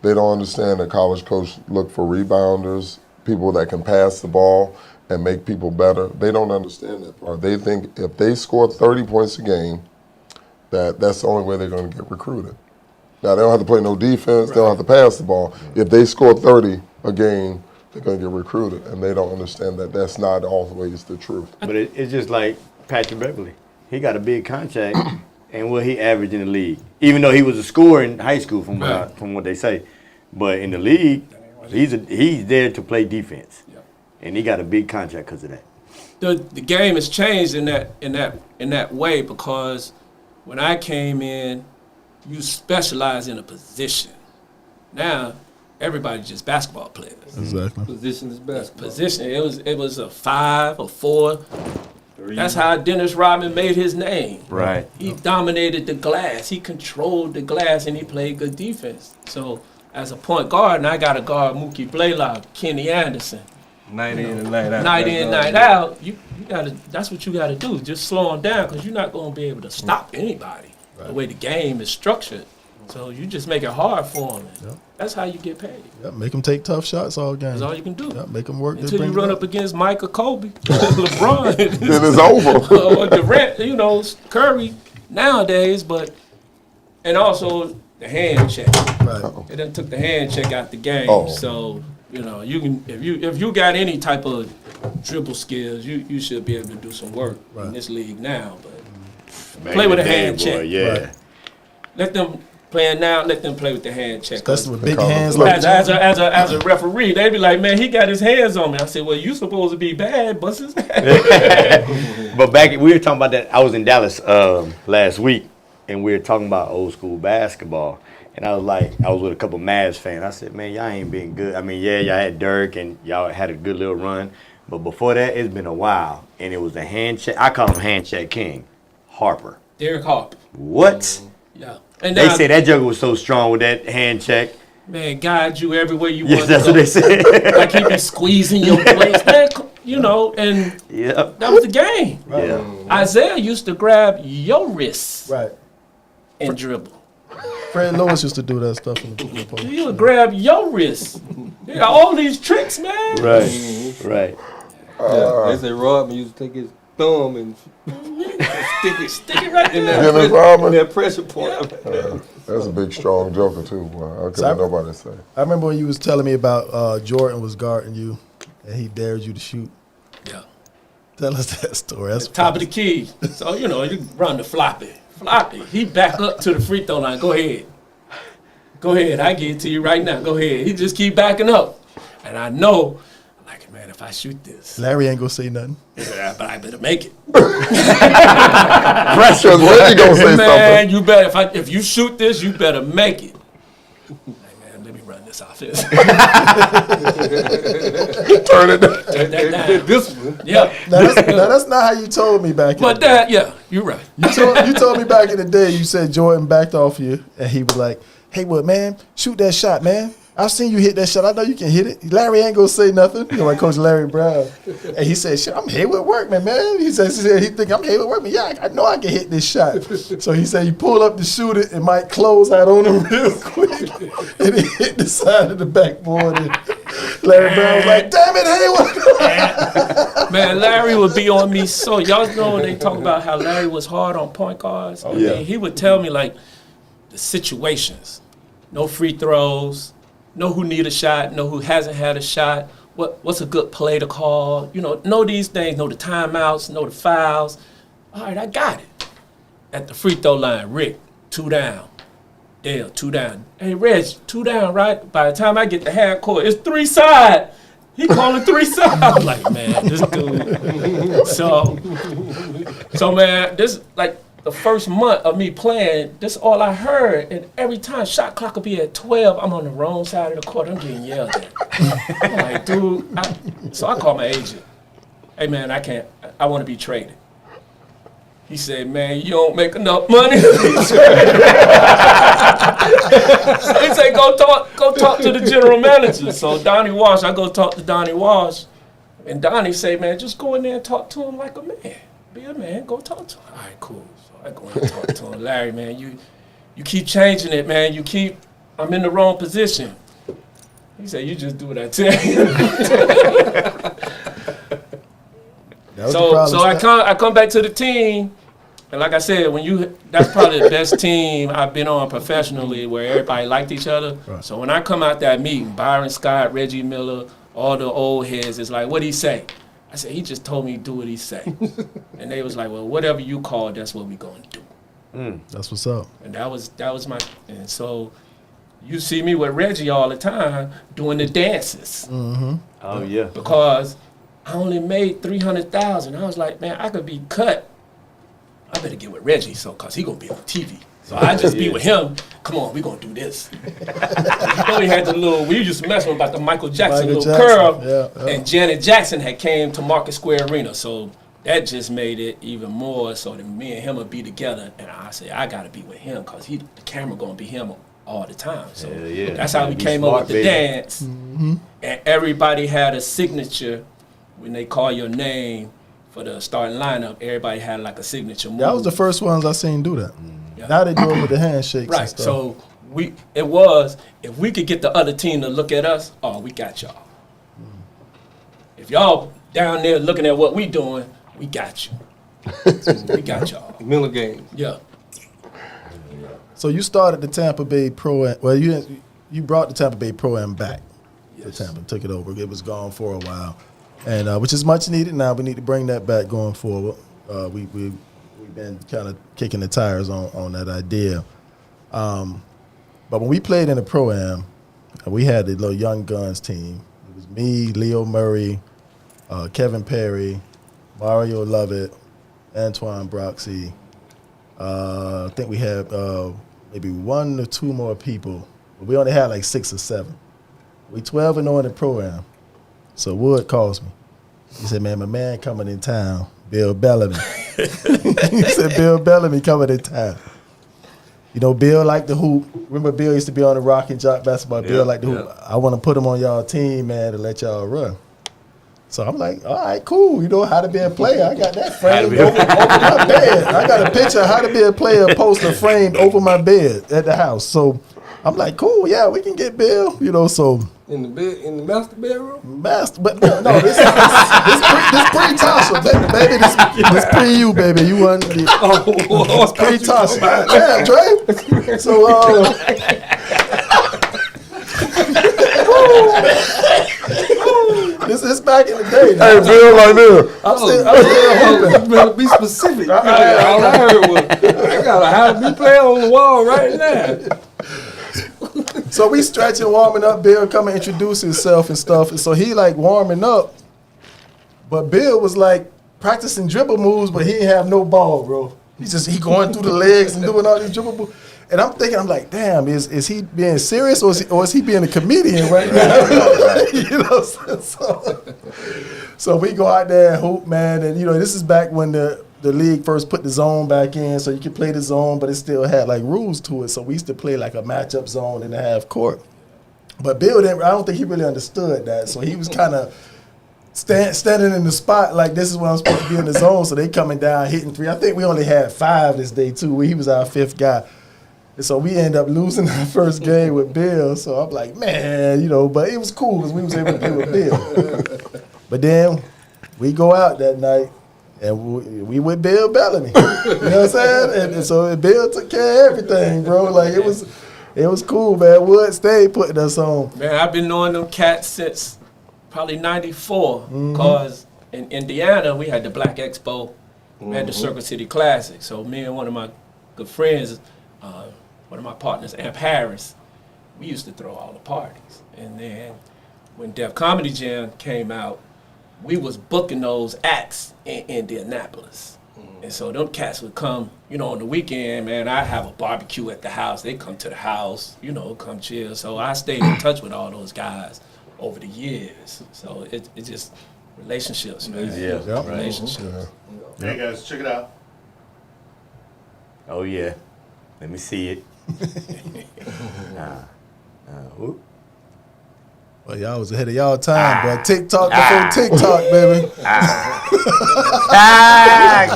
They don't understand that college coaches look for rebounders, people that can pass the ball and make people better. They don't understand that part. They think if they score 30 points a game, that's the only way they're going to get recruited. Now, they don't have to play no defense. They don't have to pass the ball. If they score 30 a game, they're going to get recruited. And they don't understand that that's not always the truth. But it's just like Patrick Beverly. He got a big contract, and what he averaged in the league. Even though he was a scorer in high school, from what they say, but in the league, he's there to play defense, and he got a big contract because of that. The game has changed in that way, because when I came in, you specialize in a position. Now everybody's just basketball players. Exactly. Position is basketball. Position. It was a 5, a 4. That's how Dennis Rodman made his name. Right. He dominated the glass. He controlled the glass, and he played good defense. So as a point guard, and I got to guard Mookie Blaylock, Kenny Anderson. Night in and night out. Night in, night out. You gotta. That's what you got to do. Just slow them down, because you're not going to be able to stop anybody. The way the game is structured. So you just make it hard for them. Yep. That's how you get paid. Yep. Make them take tough shots all game. That's all you can do. Yep. Make them work. Until you run up against Mike or Kobe, LeBron, Then it's over. or Durant, Curry nowadays. And also the hand check. Right. They done took the hand check out the game. Oh. So you can if you got any type of dribble skills, you should be able to do some work in this league now. But play with a hand check. Yeah. Right. Let them playing now. Let them play with the hand check. Especially with big Because- hands Look, like As a referee, they be like, man, he got his hands on me. I said, well, you supposed to be bad, bust his ass. But we were talking about that. I was in Dallas last week, and we were talking about old school basketball. And I was with a couple Mavs fans. I said, man, y'all ain't been good. I mean, yeah, y'all had Dirk, and y'all had a good little run. But before that, it's been a while. And it was a hand check. I call him hand check king, Harper. Derek Harper. What? Yeah. And They now, say that joker was so strong with that hand check. man, guide you everywhere you Yes, want that's to what go. they said. Like he be squeezing your waist, man, and Yep. that was the game. Yeah. Isaiah used to grab your wrists right. and dribble. Fred Lewis used to do that stuff in the post. He would grab your wrists. He got all these tricks, man. Right. They say Rodman used to take his thumb and Stick it right there. Dennis Rodman? that pressure point. That's a big, strong joker, too. Boy. I couldn't nobody say. I remember when you was telling me about Jordan was guarding you, and he dared you to shoot. Yeah. Tell us that story. That's Top of the key. So, you run the floppy. He back up to the free throw line. Go ahead. I give it to you right now. Go ahead. He just keep backing up. And I know, like, man, if if I shoot this, Larry ain't gonna say nothing. but I better make it. Pressure. Reggie gonna say Man, something. you better if you shoot this, you better make it. Hey man, let me run this offense. Turn it down. Turn that down. Discipline. Yeah. Now that's not how you told me back. But you're right. You told me back in the day. You said Jordan backed off you, and he was like, "Heywoode, man, shoot that shot, man. I've seen you hit that shot. I know you can hit it." Larry ain't gonna say nothing. You know, like Coach Larry Brown, and he said, "Shit, I'm Heywoode Workman, man." He said he think I'm Heywoode Workman. Yeah, I know I can hit this shot. So he said he pulled up to shoot it, and Mike closed out on him real quick, and he hit the side of the backboard. And Larry Brown was like, "Damn it, Heywoode!" Man, Larry would be on me. So y'all know when they talk about how Larry was hard on point guards. I mean, he would tell me like the situations, no free throws. Know who need a shot, know who hasn't had a shot, what's a good play to call, know these things, know the timeouts, know the fouls. All right, I got it. At the free throw line, Rick, 2 down. Dale, 2 down. Hey, Reg, 2 down, right? By the time I get to half court, it's 3 side. He calling 3 side. I'm like, man, this dude. So man, this like the first month of me playing, this is all I heard. And every time shot clock will be at 12, I'm on the wrong side of the court. I'm getting yelled at. I'm like, dude. So I call my agent. Hey, man, I want to be traded. He said, man, you don't make enough money to be traded. He said, go talk to the general manager. So Donnie Walsh, I go talk to Donnie Walsh. And Donnie say, man, just go in there and talk to him like a man. Be a man, go talk to him. All right, cool. I go and talk to him. Larry, man, you keep changing it, man. I'm in the wrong position. He said, you just do what I tell you. So I come back to the team, and like I said, that's probably the best team I've been on professionally where everybody liked each other. Right. So when I come out that meeting, Byron Scott, Reggie Miller, all the old heads, it's like, what'd he say? I said, he just told me to do what he say. And they was like, well, whatever you call, that's what we gonna do. That's what's up. And that was my, and so you see me with Reggie all the time doing the dances. Mm-hmm. Oh, yeah. Because I only made $300,000. I was like, man, I could be cut. I better get with Reggie, cause he gonna be on TV. So I just be with him. Come on, we gonna do this. We had we used to mess with about the Michael Jackson curl. Yeah. And Janet Jackson had came to Market Square Arena. So that just made it even more so that me and him would be together. And I said, I gotta be with him because the camera gonna be him all the time. So that's how we came up with the dance. Mm-hmm. And everybody had a signature when they call your name for the starting lineup. Everybody had like a signature move. That was the first ones I seen do that. Yeah. Now they do it with the handshakes and stuff. So if we could get the other team to look at us, we got y'all. If y'all down there looking at what we doing, we got you. We got y'all. Miller games. Yeah. So you started the Tampa Bay Pro. Well, you brought the Tampa Bay Pro-Am back. Yes. To Tampa, took it over. It was gone for a while, and which is much needed now. We need to bring that back going forward. We've been kind of kicking the tires on that idea. But when we played in the Pro-Am, we had the little Young Guns team. It was me, Leo Murray, Kevin Perry, Mario Lovett, Antoine Broxy. I think we had maybe 1 or 2 more people. But we only had like 6 or 7. We 12-0 in the Pro-Am. So Wood calls me. He said, man, my man coming in town, Bill Bellamy. He said, Bill Bellamy coming in town. You know, Bill liked the hoop. Remember Bill used to be on the Rock and Jock basketball. Bill liked the hoop. I want to put him on y'all team, man, to let y'all run. So I'm like, all right, cool. You know how to be a player. I got that framed over my bed. I got a picture of how to be a player poster framed over my bed at the house. So I'm like, cool, yeah, we can get Bill. You know, so in the master bedroom. But no, this pre-Tasha, baby. This pre-you, baby. You wasn't. It's pre-Tasha. Yeah, Dre. So this is back in the day. Hey, Bill, like this. I'm still hoping. You better be specific. All I heard was, I got a how to be player on the wall right now. So we stretching, warming up. Bill come and introduce himself and stuff. And so he like warming up. But Bill was like practicing dribble moves, but he didn't have no ball, bro. He going through the legs and doing all these dribble moves. And I'm thinking, I'm like, damn, is he being serious or is he being a comedian right now? You know, so we go out there and hoop, man. And, you know, this is back when the league first put the zone back in, so you could play the zone, but it still had, like, rules to it. So we used to play, like, a matchup zone in the half court. But Bill I don't think he really understood that. So he was kind of standing in the spot like this is where I'm supposed to be in the zone. So they coming down, hitting three. I think we only had 5 this day, too. He was our 5th guy. And so we end up losing our first game with Bill. So I'm like, man, you know, but it was cool because we was able to play with Bill. But then we go out that night and we with Bill Bellamy. You know what I'm saying? And so Bill took care of everything, bro. Like it was cool, man. Wood stayed putting us on. Man, I've been knowing them cats since probably 94. Because in Indiana, we had the Black Expo. We had the Circuit City Classic. So me and one of my good friends, one of my partners, Amp Harris, we used to throw all the parties. And then when Def Comedy Jam came out, we was booking those acts in Indianapolis. And so them cats would come, you know, on the weekend, man, I'd have a barbecue at the house. They'd come to the house, you know, come chill. So I stayed in touch with all those guys over the years. So it just relationships, man. Yeah, Relationships. Hey guys, check it out. Oh, yeah. Let me see it. Whoop. Well, y'all was ahead of y'all time, but TikTok before TikTok, baby.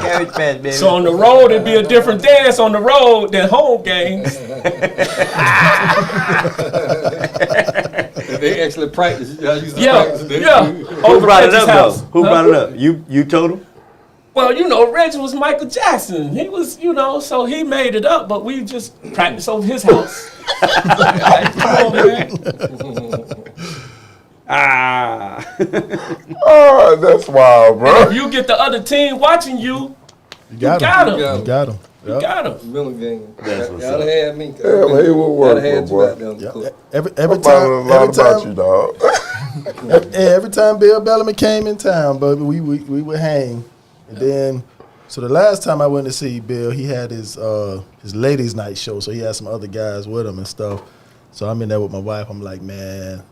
Carry pass, baby. So on the road, it'd be a different dance on the road than home games. They actually practice. Yeah. Who brought it up, though? Who brought it up? You told him? Well, you know, Reggie was Michael Jackson. He was, you know, so he made it up, but we just practiced over his house. Like, come on, man. Oh, that's wild, bro. If you get the other team watching you, You got him. You got him. You got him. Miller game. That's what's Y'all up. had me. Yeah, well, Heywoode Workman, boy. Every I learned time, a lot about you, dog. every time Bill Bellamy came in town, but we would hang. And then, so the last time I went to see Bill, he had his ladies' night show, so he had some other guys with him and stuff. So I'm in there with my wife. I'm like, man,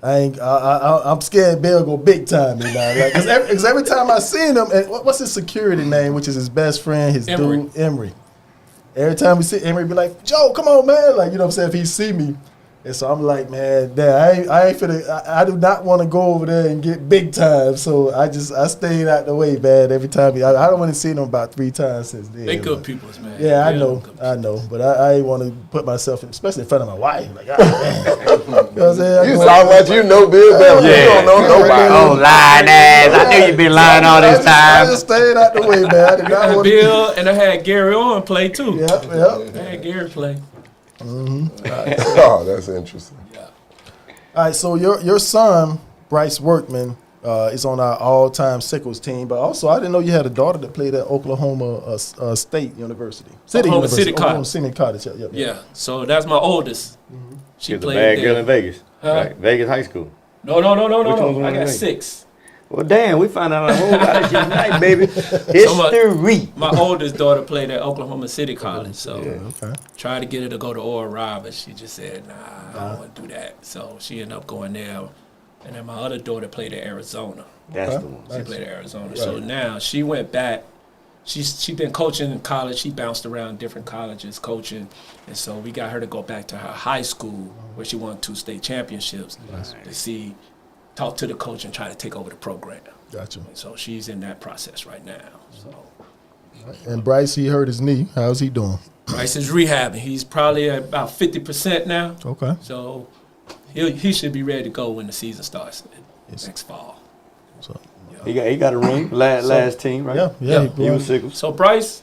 I'm scared Bill go big time, you know, like, cause every time I seen him, and what's his security name, which is his best friend, his dude Emery. Every time we see Emery, be like, Joe, come on, man, like, you know what I'm saying, if he see me. And so I'm like, man, damn, I ain't finna, I do not want to go over there and get big time. So I stayed out the way, man, every time. I don't want to see them about 3 times since then. They good peoples, man. Yeah, I know. But I ain't want to put myself, especially in front of my wife. Like, man. You know what I'm saying? You sound like you know Bill Bellamy. You don't know nobody. Oh, lying ass. I knew you'd been lying all this I time. just stayed out the way, man. I did I not had want Bill and I had Gary Owen play too. Yep. I had Gary play. Oh, that's interesting. All right, so your son, Bryce Workman, is on our all-time sickles team, but also I didn't know you had a daughter that played at Oklahoma State University. Oklahoma City Oklahoma City College. Yep. Yeah, so that's my oldest. She She's a played bad there. girl in Vegas. Huh? Right? Vegas High School. No. Which one's I one got in 6. Well, damn, we found out a whole lot of shit tonight, baby. History. My oldest daughter played at Oklahoma City College, so Okay. tried to get her to go to Oral, but she just said, nah, I don't want to do that. So she ended up going there. And then my other daughter played at Arizona. That's the one. She played at Arizona. So now she went back. She's been coaching in college. She bounced around different colleges coaching. And so we got her to go back to her high school where she won 2 state championships to talk to the coach and try to take over the program. Gotcha. And so she's in that process right now. So And Bryce, he hurt his knee. How's he doing? Bryce is rehabbing. He's probably at about 50% now. Okay. So he should be ready to go when the season starts next fall. So, He got a ring. Last team, right? yeah. He was sickles. So Bryce,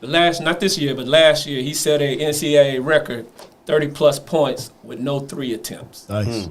not this year, but last year, he set a NCAA record, 30-plus points with no 3 attempts. Nice.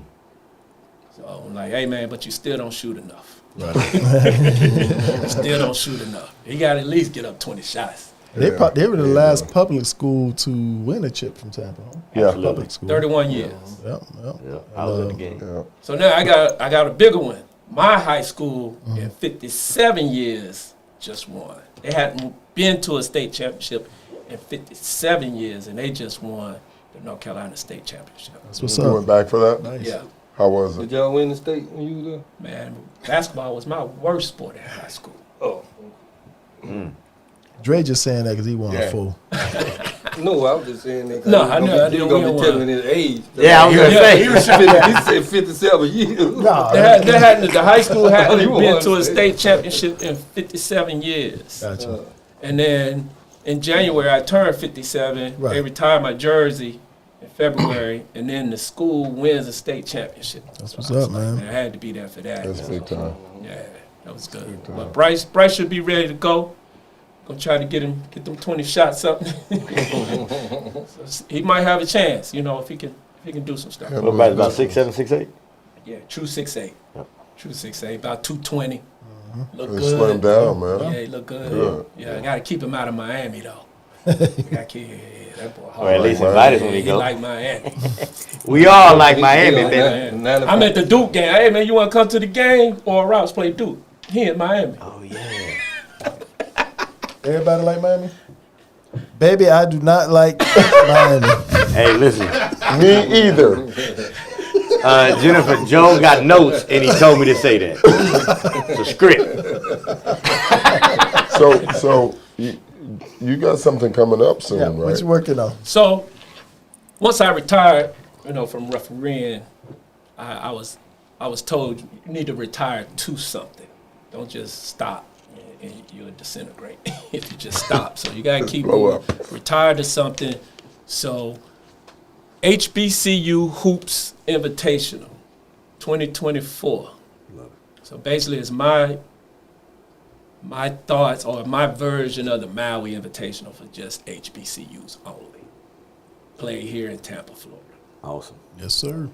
So I'm like, hey, man, but you still don't shoot enough. Right. You still don't shoot enough. He got to at least get up 20 shots. They were the last public school to win a chip from Tampa. Huh? Yeah. Public school. 31 years. Yep. Yeah, I was in the game. Yeah. So now I got a bigger one. my high school in 57 years just won. They hadn't been to a state championship in 57 years, and they just won the North Carolina State Championship. That's what's You up. went back for that? Nice. Yeah. How was Did it? y'all win the state when you were Man, basketball was my worst sport in high school. there? Dre just saying that because he won a full. No, I was just saying that. No, I know, I He didn't was gonna win be one. telling his age. Yeah, I was gonna say. He said 57 years. The high school hadn't You been won to a state. state championship in 57 years. Gotcha. And then in January, I turned 57. Right. They retired my jersey in February, and then the school wins a state championship. That's So what's I was up, like, man. I had to be there for that. That's big time. Yeah, that was good. But Bryce should be ready to go. Gonna try to get them 20 shots up. So he might have a chance, if he can do some stuff. Yeah. What about 6'7", 6'8"? Yeah, true 6'8". True 6'8", about 220. Look They good. slimmed down, man. Yeah, he look good. Good. Yeah, I gotta keep him out of Miami though. Gotta keep that boy Or hard. at least Right, invite us when we He go. like Miami. We all like Miami, Yeah, baby. man. I'm at the Duke game. Hey man, you wanna come to the game? Or Rouse play Duke. He in Miami. Oh, yeah. Everybody like Miami? Baby, I do not like Miami. Hey, listen. Me either. Jennifer, Joe got notes, and he told me to say that. It's a script. So you got something coming up soon, Yeah, right? what you working on? So once I retired, from refereeing, I was told you need to retire to something. Don't just stop and you'll disintegrate if you just stop. So you gotta keep blow moving. Retire to something. So HBCU Hoops Invitational 2024. So basically it's my thoughts or my version of the Maui Invitational for just HBCUs only. Play here in Tampa, Florida. Awesome. Yes, sir.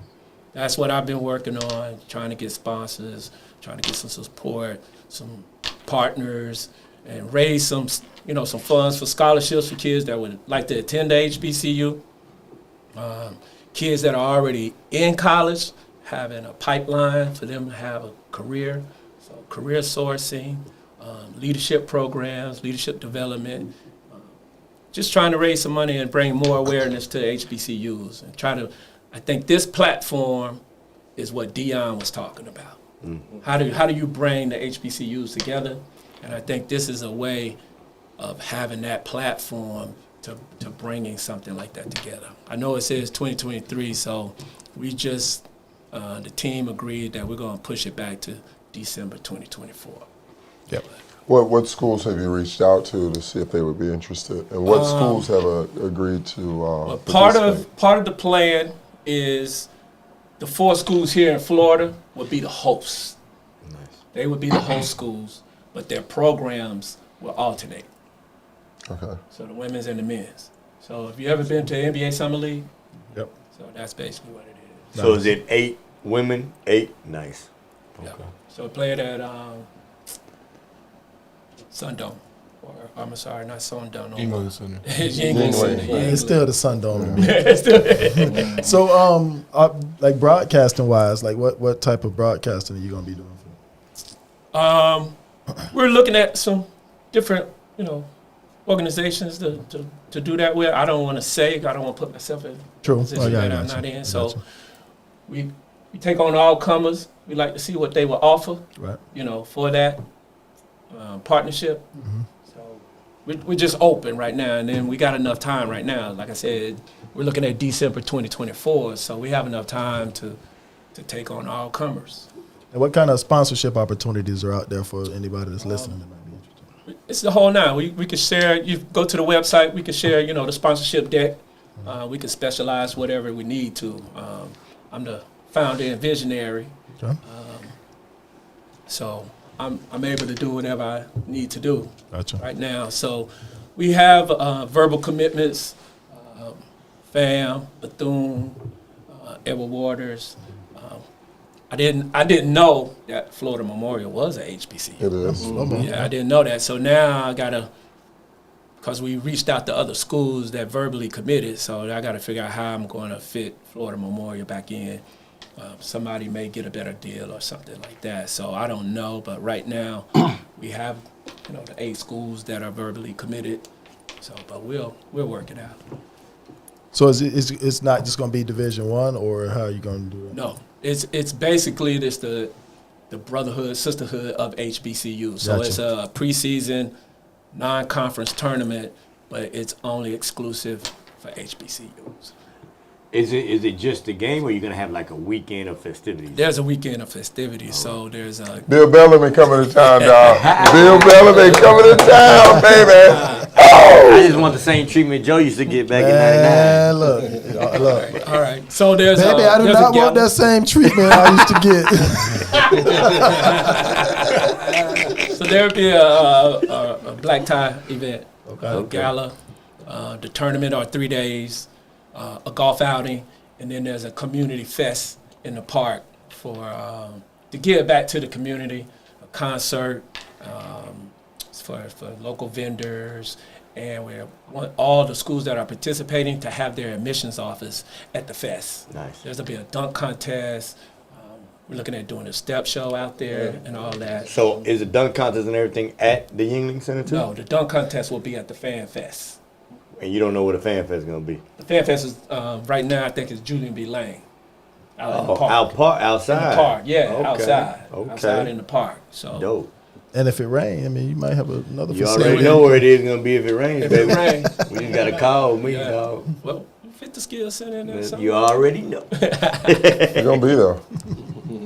That's what I've been working on, trying to get sponsors, trying to get some support, some partners, and raise some funds for scholarships for kids that would like to attend the HBCU. Kids that are already in college, having a pipeline for them to have a career. So career sourcing, leadership programs, leadership development. Just trying to raise some money and bring more awareness to HBCUs and I think this platform is what Dion was talking about. How do you bring the HBCUs together? And I think this is a way of having that platform to bringing something like that together. I know it says 2023, so we just, the team agreed that we're going to push it back to December 2024. Yep. What schools have you reached out to see if they would be interested, and what schools have agreed to? Part participate? of the plan is the 4 schools here in Florida would be the hosts. Nice. They would be the host schools, but their programs will alternate. Okay. So the women's and the men's. So if you ever been to NBA Summer League, Yep. so that's basically what it is. So is it 8 women, 8? Nice. Yeah. So we played at Sundome. Or I'm sorry, not Sundome. England Center. It's Yingling Center. It's still the Sun Dome to me. It's still- So, like broadcasting wise, like what type of broadcasting are you gonna be doing? We're looking at some different, organizations to do that with. I don't want to say. I don't want to put myself in a True. position I that I'm got not you. in. I So got you. we take on all comers. We like to see what they will offer. Right. For that partnership. So we're just open right now, and then we got enough time right now. Like I said, we're looking at December 2024, so we have enough time to take on all comers. And what kind of sponsorship opportunities are out there for anybody that's listening that might be interested? It's the whole nine. We can share. You go to the website. We can share. The sponsorship deck. We can specialize whatever we need to. I'm the founder and visionary, Okay. so I'm able to do whatever I need to do Gotcha. right now. So we have verbal commitments. Fam, Bethune, Edward Waters. I didn't know that Florida Memorial was a HBCU. It is. Yeah, I didn't know that. So now I gotta, because we reached out to other schools that verbally committed. So I gotta figure out how I'm going to fit Florida Memorial back in. somebody may get a better deal or something like that. So I don't know, but right now we have, the 8 schools that are verbally committed. So, but we'll work it out. So it's not just going to be Division I, or how are you going to do it? No, it's basically the brotherhood, sisterhood of HBCU. So Gotcha. it's a preseason, non-conference tournament, but it's only exclusive for HBCUs. Is it just a game, or are you gonna have like a weekend of festivities? There's a weekend of festivities, so there's a Bill Bellamy coming to town, dog. Bill Bellamy coming to town, baby. I just want the same treatment Joe used to get back in Man, '99. look. all right. So there's Baby, I do there's a not want gala. that same treatment I used to get. So there'll be a black tie event, a gala, the tournament are 3 days, a golf outing, and then there's a community fest in the park for to give back to the community, a concert for local vendors, and we want all the schools that are participating to have their admissions office at the fest. Nice. There's gonna be a dunk contest. We're looking at doing a step show out there and all that. So is the dunk contest and everything at the Yingling Center too? No, the dunk contest will be at the Fan Fest. And you don't know where the fan fest is gonna be? The Fan Fest is right now. I think it's Julian B. Lane. Out in the park. Outside. In the park, yeah, Okay. outside. Okay. Outside in the park. So Dope. And if it rains, I mean, you might have another You facility. already know where it is gonna be if it rains, if it baby. rains, We just gotta call me, yeah. dog. Well, you fit the skill center in there. You already know. You're going to be there.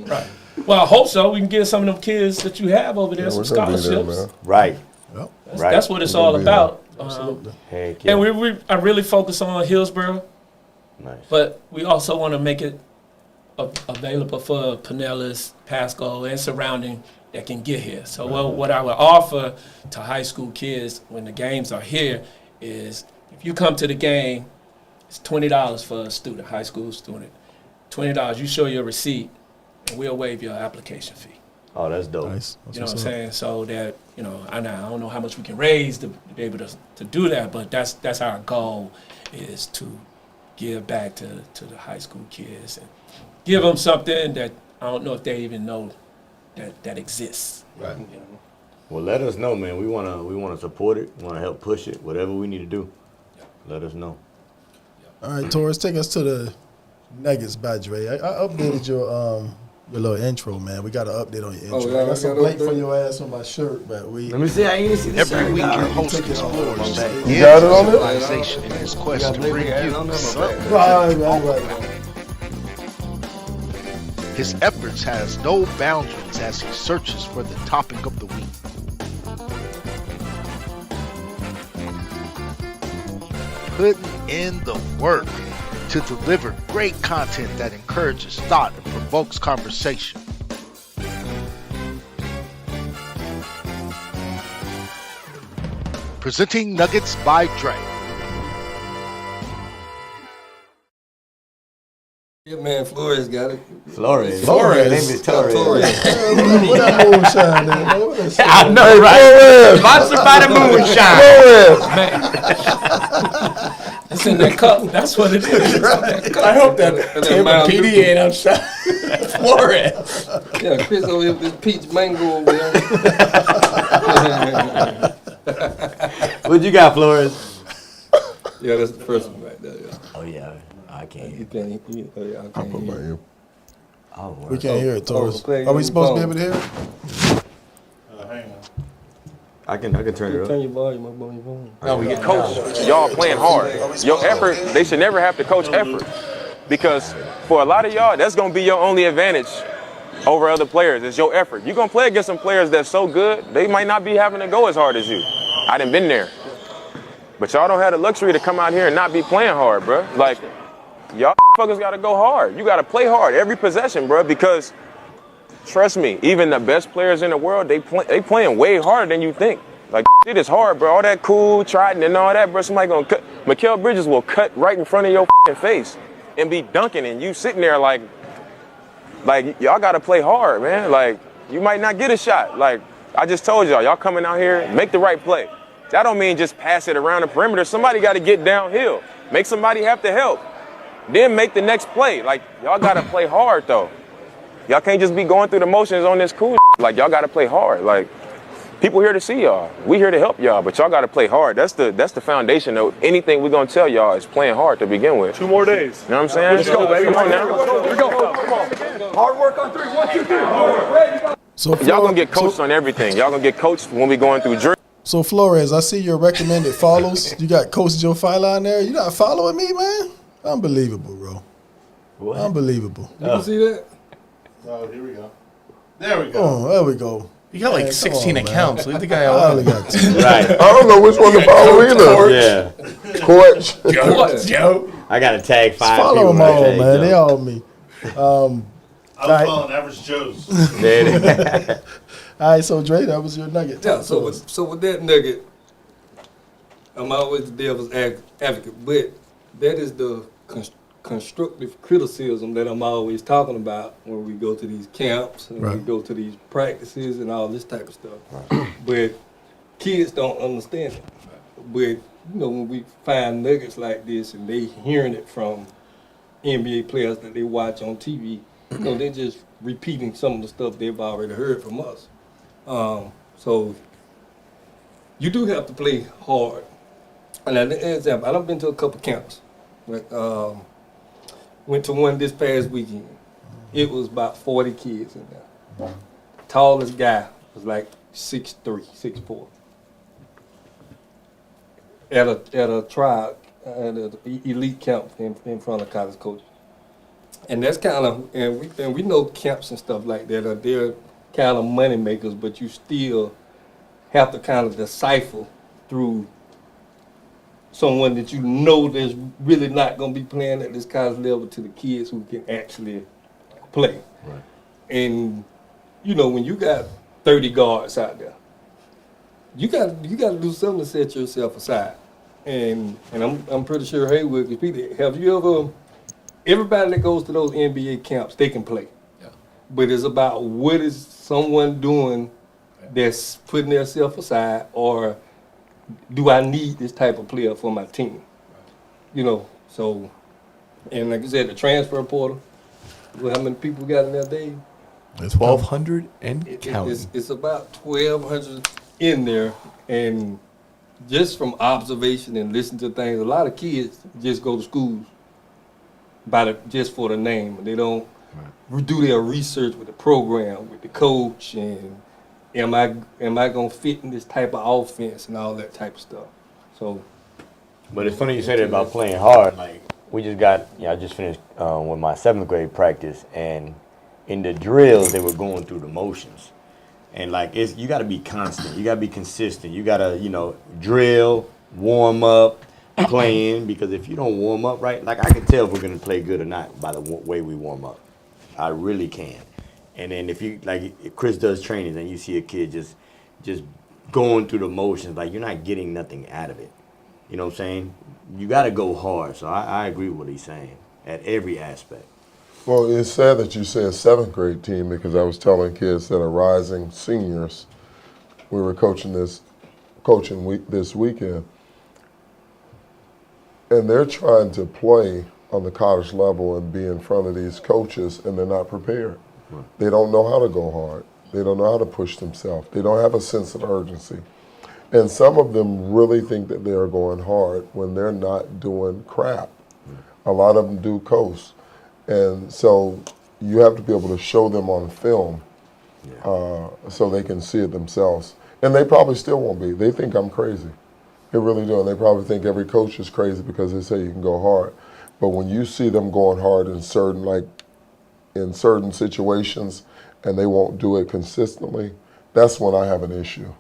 Right. Well, I hope so. We can get some of them kids that you have over there Yeah, some we're going to be there, scholarships. man. Right. Well, Right. That's what it's We're gonna all be there. about. Heck yeah. And I really focus on Hillsborough, Nice. but we also want to make it available for Pinellas, Pasco, and surrounding that can get here. So what I would offer to high school kids when the games are here is if you come to the game, it's $20 for a student, high school student. $20, you show your receipt, and we'll waive your application fee. Oh, that's dope. nice. You know what I'm saying? So that, I don't know how much we can raise to be able to do that, but that's our goal, is to give back to the high school kids and give them something that I don't know if they even know that exists. Right. Well, let us know, man. We wanna support it. We wanna help push it. Whatever we need to do, let us know. All right, Taurus, take us to the Nuggets by Dre. I updated your little intro, man. We got an update on your intro. yeah, I got some I got blank an for update. your ass on my shirt, but we. Let me see. I ain't see the Every shirt, week, dog. your host took it off. explores the You got it on there? civilization in his quest to bring you something. Right. His efforts has no boundaries as he searches for the topic of the week. Putting in the work to deliver great content that encourages thought and provokes conversation. Presenting Nuggets by Dre. Yeah, man, Flores got it. Flores. Flores. Name is Torres. Torres. What that moonshine there, man? What that I know, right? Sponsored by the moonshine. It's in that cup. That's what it is. I hope that And Tampa Mountain PD Dew. ain't outside. Flores. Yeah, Chris over here with this peach mango over there. What you got, Flores? Yeah, that's the first one right there. Yeah. Oh yeah, I can't He hear. playing. Oh yeah, I I can't put my hear. ear. Oh, We can't hear it, Taurus. play Are we your supposed to be phone. able to hear it? I can turn it Turn up. your volume up on your phone. No, we get Coach, y'all playing hard. Your effort, they should never have to coach effort. Because for a lot of y'all, that's going to be your only advantage over other players. It's your effort. You're going to play against some players that's so good, they might not be having to go as hard as you. I done been there. But y'all don't have the luxury to come out here and not be playing hard, bro. Like, y'all fuckers got to go hard. You got to play hard every possession, bro, because trust me, even the best players in the world, they playing way harder than you think. Like, it is hard, bro. All that cool, Trident and all that, bro. Somebody gonna cut. Mikal Bridges will cut right in front of your face and be dunking, and you sitting there like y'all gotta play hard, man. Like, you might not get a shot. Like, I just told y'all coming out here, make the right play. That don't mean just pass it around the perimeter. Somebody got to get downhill. Make somebody have to help. then make the next play. Like, y'all got to play hard, though. Y'all can't just be going through the motions on this cool. Like, y'all got to play hard. Like, people here to see y'all. We here to help y'all, but y'all got to play hard. That's the foundation of anything we're going to tell y'all is playing hard to begin with. 2 more days. You know what I'm saying? Let's go, baby. Come on now. Here we go. Come on. Hard work on 3. 1, 2, 3. Hard. So Y'all going to get coached on everything. Y'all going to get coached when we going through drills. So Flores, I see your recommended follows. You got Coach Joe Philon there. You not following me, man? Unbelievable, bro. What? Unbelievable. You can see that? Oh, here we go. There we go. Oh, there we we go. You got like Man, 16 come on, accounts. Leave the guy I alone. only got 2. Right. I don't know which one to follow either. Yeah. Coach. Joe. I got to tag 5 Follow people. them when I all, tag man. They Joe. all me. I'm Right. following Average Joe's. There it is. All right, so Dre, that was your nugget. Yeah, Talk to so us. with that nugget, I'm always the devil's advocate, but that is the constructive criticism that I'm always talking about when we go to these camps and we Right. go to these practices and all this type of stuff. But kids don't understand it. But you know, when we find nuggets like this and they hearing it from NBA players that they watch on TV, you know, they're just repeating some of the stuff they've already heard from us. So you do have to play hard. And as an example, I've been to a couple camps. Like, went to one this past weekend. It was about 40 kids in there. Tallest guy was like 6'3", 6'4". At a trial, at an elite camp in front of college coaches. And that's kind of, and we know camps and stuff like that are they're kind of money makers, but you still have to kind of decipher through someone that you know that's really not going to be playing at this college level to the kids who can actually play. Right. And you know, when you got 30 guards out there, you got to do something to set yourself aside. And I'm pretty sure Heywoode can speak to. Have you ever? Everybody that goes to those NBA camps, they can play. Yeah. But it's about what is someone doing that's putting themselves aside, or do I need this type of player for my team? You know, so, and like I said, the transfer portal, well, how many people got in there, Dave? It's 1,200 and counting. It's about 1,200 in there, and just from observation and listening to things, a lot of kids just go to schools just for the name. They don't do their research with the program, with the coach, and am I gonna fit in this type of offense and all that type of stuff. So, But it's funny you say that about playing hard. Like, we just got, I just finished with my 7th grade practice, and in the drills, they were going through the motions. And like, you got to be constant. You got to be consistent. You got to, drill, warm up, playing, because if you don't warm up right, like I can tell if we're going to play good or not by the way we warm up. I really can. And then if Chris does trainings and you see a kid just going through the motions, like, you're not getting nothing out of it. You know what I'm saying? You got to go hard. So I agree with what he's saying at every aspect. Well, it's sad that you say a 7th grade team, because I was telling kids that are rising seniors, we were coaching this weekend, and they're trying to play on the college level and be in front of these coaches, and they're not prepared. Right. They don't know how to go hard. They don't know how to push themselves. They don't have a sense of urgency. And some of them really think that they're going hard when they're not doing crap. A lot of them do coast. And so you have to be able to show them on film so they can see it themselves. And they probably still won't be. They think I'm crazy. They really do. And they probably think every coach is crazy because they say you can go hard. But when you see them going hard in certain situations and they won't do it consistently, that's when I have an issue.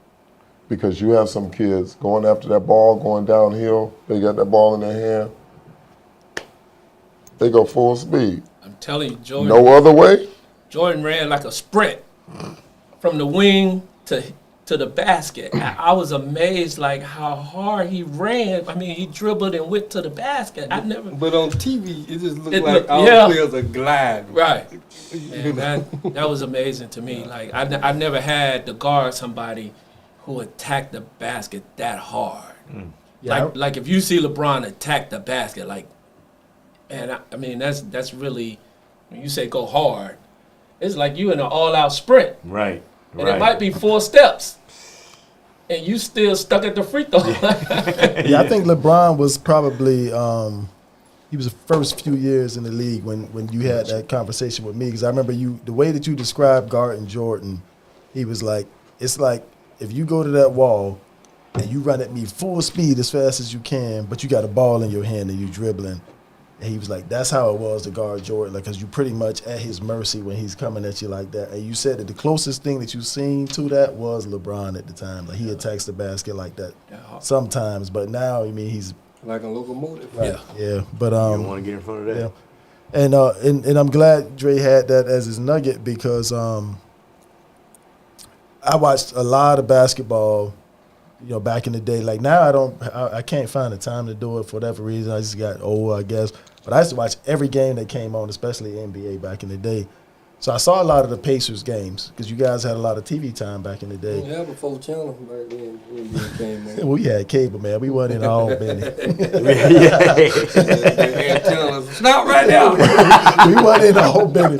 Because you have some kids going after that ball, going downhill, they got that ball in their hand, they go full speed. I'm telling you, Jordan. No other way? Jordan ran like a sprint from the wing to the basket. I was amazed, like, how hard he ran. I mean, he dribbled and went to the basket. But on TV, it just looked like all the players are gliding. Right. And that was amazing to me. Like, I never had to guard somebody who attacked the basket that hard. Yeah. Like if you see LeBron attack the basket, like, And I mean, that's really, when you say go hard, it's like you in an all-out sprint. Right. And it might be 4 steps, and you still stuck at the free throw. Yeah, I think LeBron was probably he was the first few years in the league when you had that conversation with me, because I remember the way that you described guarding Jordan, he was like, it's like if you go to that wall and you run at me full speed as fast as you can, but you got a ball in your hand and you dribbling. And he was like, that's how it was to guard Jordan, like, because you pretty much at his mercy when he's coming at you like that. And you said that the closest thing that you've seen to that was LeBron at the time. Like, he attacks the basket like that sometimes, but now, I mean, he's like a locomotive. right. Yeah, but You don't want to get in front of that. yeah. And I'm glad Dre had that as his nugget, because I watched a lot of basketball, back in the day. Like now I can't find the time to do it for whatever reason. I just got old, I guess. But I used to watch every game that came on, especially NBA back in the day. So I saw a lot of the Pacers games because you guys had a lot of TV time back in the day. We had a 4 channel back then. NBA came on. We had cable, man. We wasn't in all Benny. It's not right now. We wasn't in all Benny.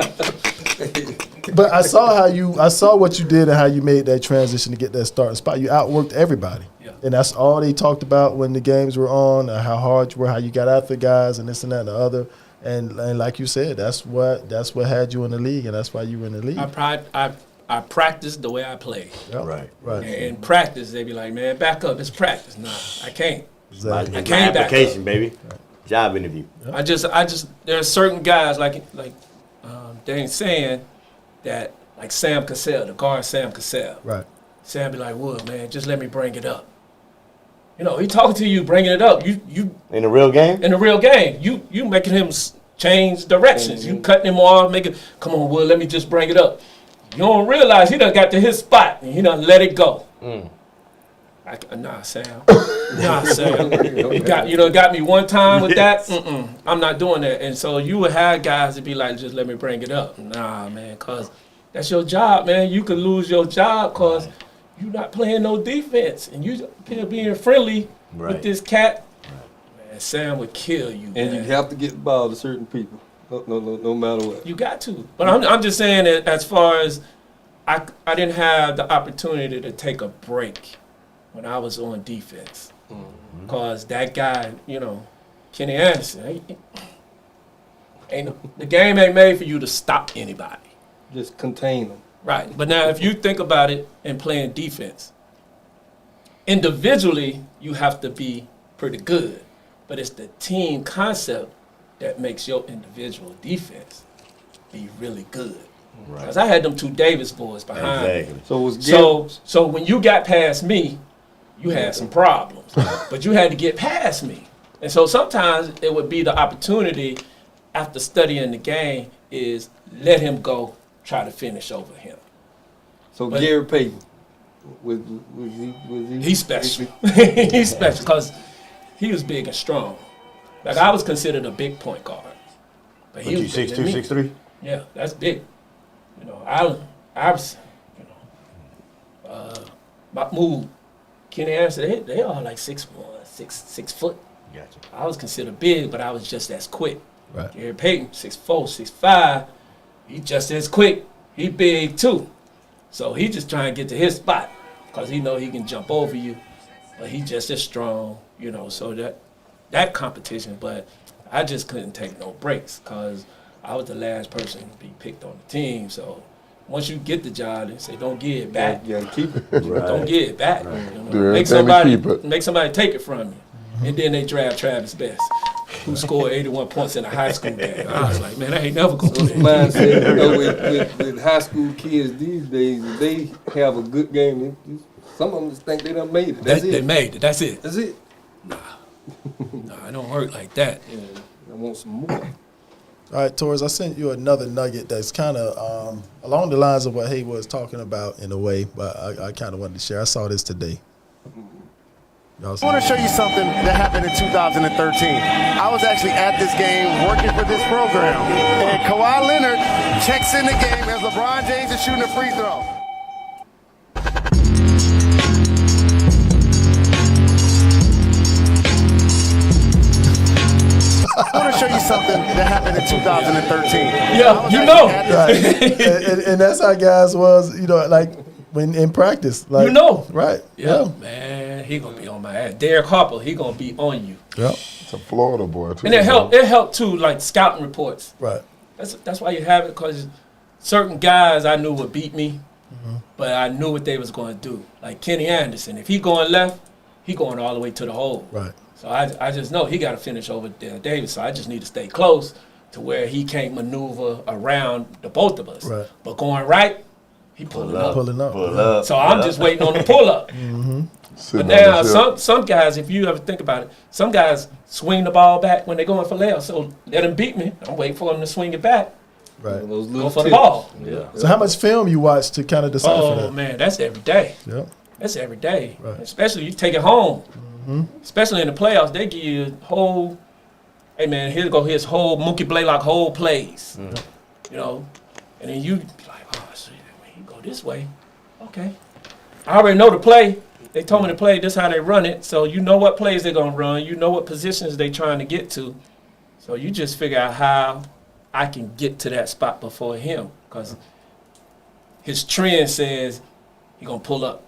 But I saw what you did and how you made that transition to get that starting spot. You outworked everybody. Yeah. And that's all they talked about when the games were on, how hard you were, how you got after guys and this and that and the other. And like you said, that's what had you in the league, and that's why you were in the league. I practice the way I play. Yep. Right. And in practice, they be like, man, back up, it's practice. Nah, I can't. Exactly. I can't back application, up. baby. Job interview. I just there are certain guys like Dane's saying that, like Sam Cassell, the guard Sam Cassell. Right. Sam be like, Wood, man, just let me bring it up. He talking to you, bringing it up. You In a real game? in the real game, you making him change directions. You cutting him off, making, come on, Wood, let me just bring it up. You don't realize he done got to his spot and he done let it go. Nah, Sam. Nah, Sam. You done got me one time with that. I'm not doing that. And so you would have guys that be like, just let me bring it up. Nah, man, cause that's your job, man. You could lose your job cause you not playing no defense and you being friendly with this cat. Man, Sam would kill you. And man. you have to get the ball to certain people, no matter what. You got to. But I'm just saying that as far as I didn't have the opportunity to take a break when I was on defense. Because that guy, Kenny Anderson, the game ain't made for you to stop anybody. Just contain them. Right. But now if you think about it in playing defense, individually you have to be pretty good. But it's the team concept that makes your individual defense be really good. Because I had them 2 Davis boys behind me. So when you got past me, you had some problems. But you had to get past me. And so sometimes it would be the opportunity after studying the game is let him go, try to finish over him. So Gary Payton, was he? He's special. He's special because he was big and strong. Like I was considered a big point guard. But he was 6'2", 6'3"? Yeah, that's big. I was, Mahmoud, Kenny Anderson, they all like 6'1", 6 foot. Gotcha. I was considered big, but I was just as quick. Right. Gary Payton, 6'4", 6'5", he just as quick. He big too. So he just trying to get to his spot because he know he can jump over you, but he just as strong, so that competition. But I just couldn't take no breaks because I was the last person to be picked on the team. So once you get the job, they say don't give it back. You gotta keep it. Don't give it back. Right. Make somebody take it from you. And then they draft Travis Best, who scored 81 points in a high school game. I was like, man, I ain't never going to do that. Mine said, with high school kids these days, if they have a good game, some of them just think they done made it. They made it. That's it. That's it. Nah, it don't work like that. Yeah, I want some more. All right, Torres, I sent you another nugget that's kind of along the lines of what Heywoode was talking about in a way, but I kind of wanted to share. I saw this today. I want to show you something that happened in 2013. I was actually at this game working for this program, and Kawhi Leonard checks in the game as LeBron James is shooting a free throw. I want to show you something that happened in 2013. Yeah, you know. Right. and that's how guys was, like when in practice. Like, Right. Yeah, man, he going to be on my ass. Derek Harper, he going to be on you. Yep. It's a Florida boy, too. And it helped too, like scouting reports. Right. That's why you have it, because certain guys I knew would beat me, but I knew what they was going to do. Like Kenny Anderson, if he going left, he going all the way to the hole. Right. So I just know he got to finish over Dale Davis. So I just need to stay close to where he can't maneuver around the both of us. Right. But going right, he pulling up. Pulling up. Pull up. So I'm just waiting on the pull up. But now some guys, if you ever think about it, some guys swing the ball back when they're going for layups. So let him beat me. I'm waiting for him to swing it back. Right. Go for the ball. Yeah. So how much film you watch to kind of decipher that? Oh man, that's every day. Yep. That's every day. Right. Especially you take it home. Especially in the playoffs, they give you a whole. Hey man, here go his whole Mookie Blaylock whole plays. You know, and then you be like, oh shit, he go this way. Okay, I already know the play. They told me to play. This is how they run it. So you know what plays they're gonna run. You know what positions they trying to get to. So you just figure out how I can get to that spot before him, because his trend says he gonna pull up.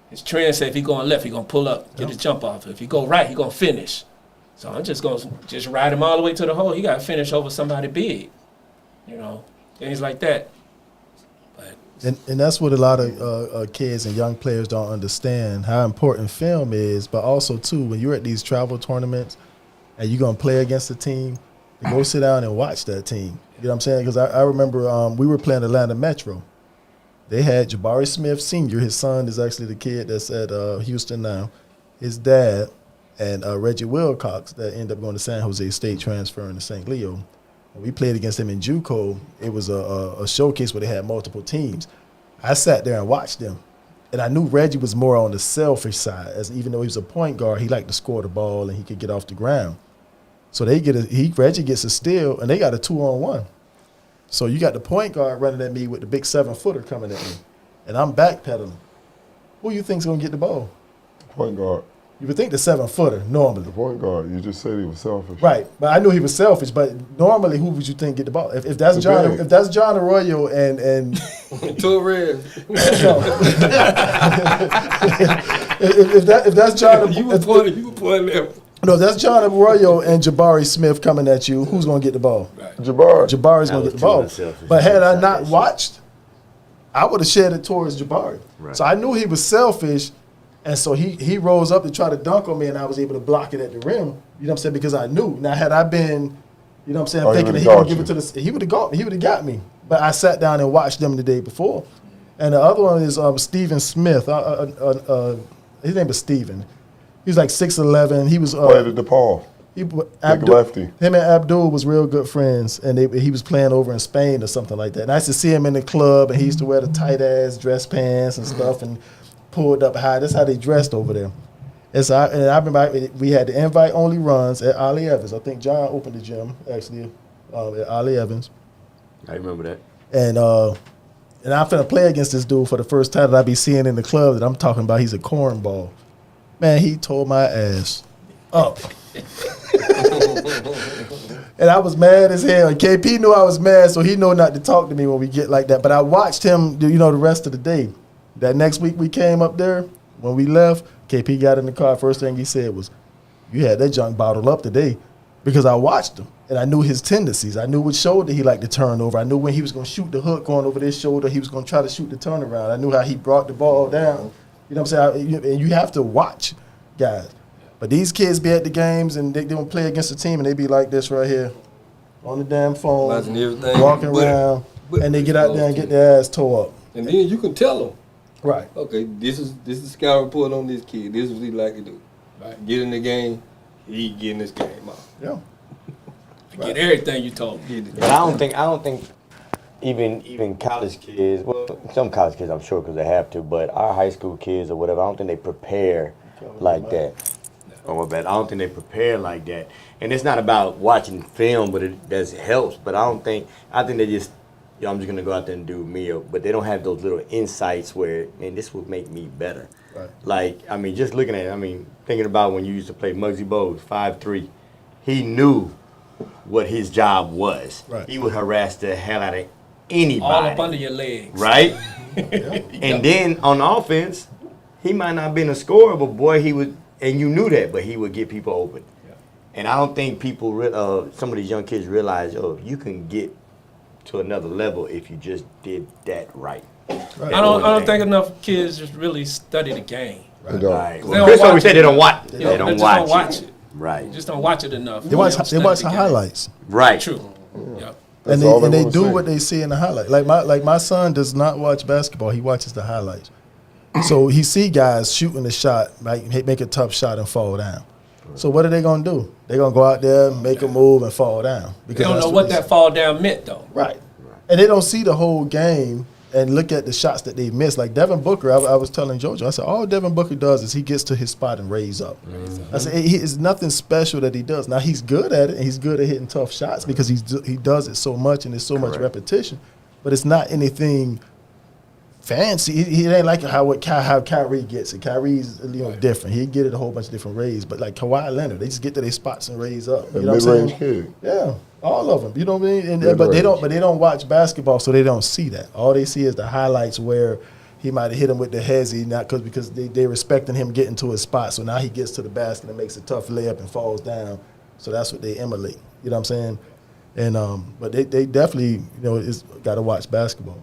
His trend says if he going left, he gonna pull up, get a jump off. If he go right, he gonna finish. So I'm just gonna ride him all the way to the hole. He gotta finish over somebody big, things like that. And that's what a lot of kids and young players don't understand, how important film is, but also, too, when you're at these travel tournaments and you're going to play against a team, you go sit down and watch that team. You know what I'm saying? Because I remember we were playing Atlanta Metro. They had Jabari Smith Sr., his son is actually the kid that's at Houston now, his dad, and Reggie Wilcox that ended up going to San Jose State, transferring to St. Leo. When we played against them in JUCO, it was a showcase where they had multiple teams. I sat there and watched them, and I knew Reggie was more on the selfish side, as even though he was a point guard, he liked to score the ball and he could get off the ground. So Reggie gets a steal, and they got a 2-on-1. So you got the point guard running at me with the big 7-footer coming at me, and I'm backpedaling. Who you think's gonna get the ball? Point guard. You would think the 7-footer normally. The point guard. You just said he was selfish. Right, but I knew he was selfish. But normally, who would you think get the ball? If that's John, if that's John Arroyo and Torres. if that's John, you were playing there. No, that's John Arroyo and Jabari Smith coming at you. Who's gonna get the ball? Right. Jabari's gonna get the ball. But had I not watched, I would have shared it towards Jabari. Right. So I knew he was selfish. And so he rose up to try to dunk on me, and I was able to block it at the rim. You know what I'm saying? Because I knew. Now, had I been, you know what I'm saying, thinking that he would give it to he would have got me. But I sat down and watched them the day before. And the other one is Stephen Smith. His name is Stephen. He was like 6'11". He was played at DePaul. Lefty. Him and Abdul was real good friends, and he was playing over in Spain or something like that. And I used to see him in the club, and he used to wear the tight ass dress pants and stuff, and pulled up high. That's how they dressed over there. And so I remember we had the invite-only runs at Ollie Evans. I think John opened the gym, actually, at Ollie Evans. I remember that. And I'm finna play against this dude for the first time that I be seeing in the club that I'm talking about. He's a cornball. Man, he tore my ass up. And I was mad as hell. And KP knew I was mad, so he knew not to talk to me when we get like that. But I watched him, the rest of the day. That next week we came up there, when we left, KP got in the car. First thing he said was, you had that junk bottled up today, because I watched him, and I knew his tendencies. I knew which shoulder he liked to turn over. I knew when he was going to shoot the hook going over this shoulder, he was going to try to shoot the turnaround. I knew how he brought the ball down. You know what I'm saying? And you have to watch guys. But these kids be at the games, and they don't play against the team, and they be like this right here, on the damn phone, walking around, and they get out there and get their ass tore up. And then you can tell them. Right. Okay, this is scout report on this kid. This is what he like to do. Right. Get in the game, he getting this game out. Yeah. Forget everything you told me. I don't think even college kids, well, some college kids I'm sure because they have to, but our high school kids or whatever, I don't think they prepare like that. I don't think they prepare like that. And it's not about watching film, but it helps. But I think they just, I'm just gonna go out there and do me, but they don't have those little insights where, man, this would make me better. Right. Like, just looking at it, thinking about when you used to play Muggsy Bogues, 5'3", he knew what his job was. Right. He would harass the hell out of anybody. All up under your legs. Right? And then on offense, he might not have been a scorer, but boy, he would, and you knew that, but he would get people open. Yeah. And I don't think people, some of these young kids realize, you can get to another level if you just did that right. I don't think enough kids just really study the game. Right. Well, Chris always said they don't watch. They don't watch it. Right. You just don't watch it enough. They watch the highlights. Right. True. Yeah. And they do what they see in the highlight. Like my son does not watch basketball. He watches the highlights. So he see guys shooting the shot, like make a tough shot and fall down. So what are they gonna do? They're gonna go out there, make a move, and fall down. Because they don't know what that fall down meant, though. Right. And they don't see the whole game and look at the shots that they missed. Like Devin Booker, I was telling JoJo, I said, all Devin Booker does is he gets to his spot and raise up. I said, it's nothing special that he does. Now, he's good at it, and he's good at hitting tough shots because he does it so much and there's so much repetition. But it's not anything fancy. He ain't like how Kyrie gets it. Kyrie's different. He get it a whole bunch of different rays. But like Kawhi Leonard, they just get to their spots and raise up. You know what I'm saying? Kid. Yeah, all of them. You know what I mean? But they don't watch basketball, so they don't see that. All they see is the highlights where he might have hit him with the hezzy, not because they respecting him getting to his spot. So now he gets to the basket and makes a tough layup and falls down. So that's what they emulate. You know what I'm saying? And but they definitely got to watch basketball.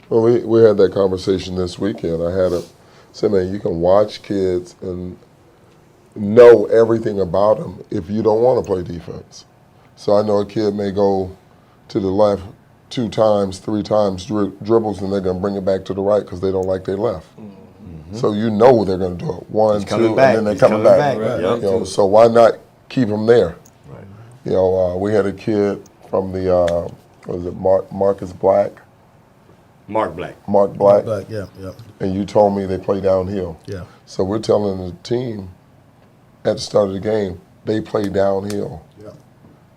Well, we had that conversation this weekend. I said, man, you can watch kids and know everything about them if you don't want to play defense. So I know a kid may go to the left 2 times, 3 times, dribbles, and they're going to bring it back to the right because they don't like their left. Mm-hmm. So you know they're going to do it. 1, 2, and then they're coming back. Right. So why not keep them there? Right. We had a kid from the, Marcus Black? Mark Black, yeah. And you told me they play downhill. Yeah. So we're telling the team at the start of the game, they play downhill. Yeah.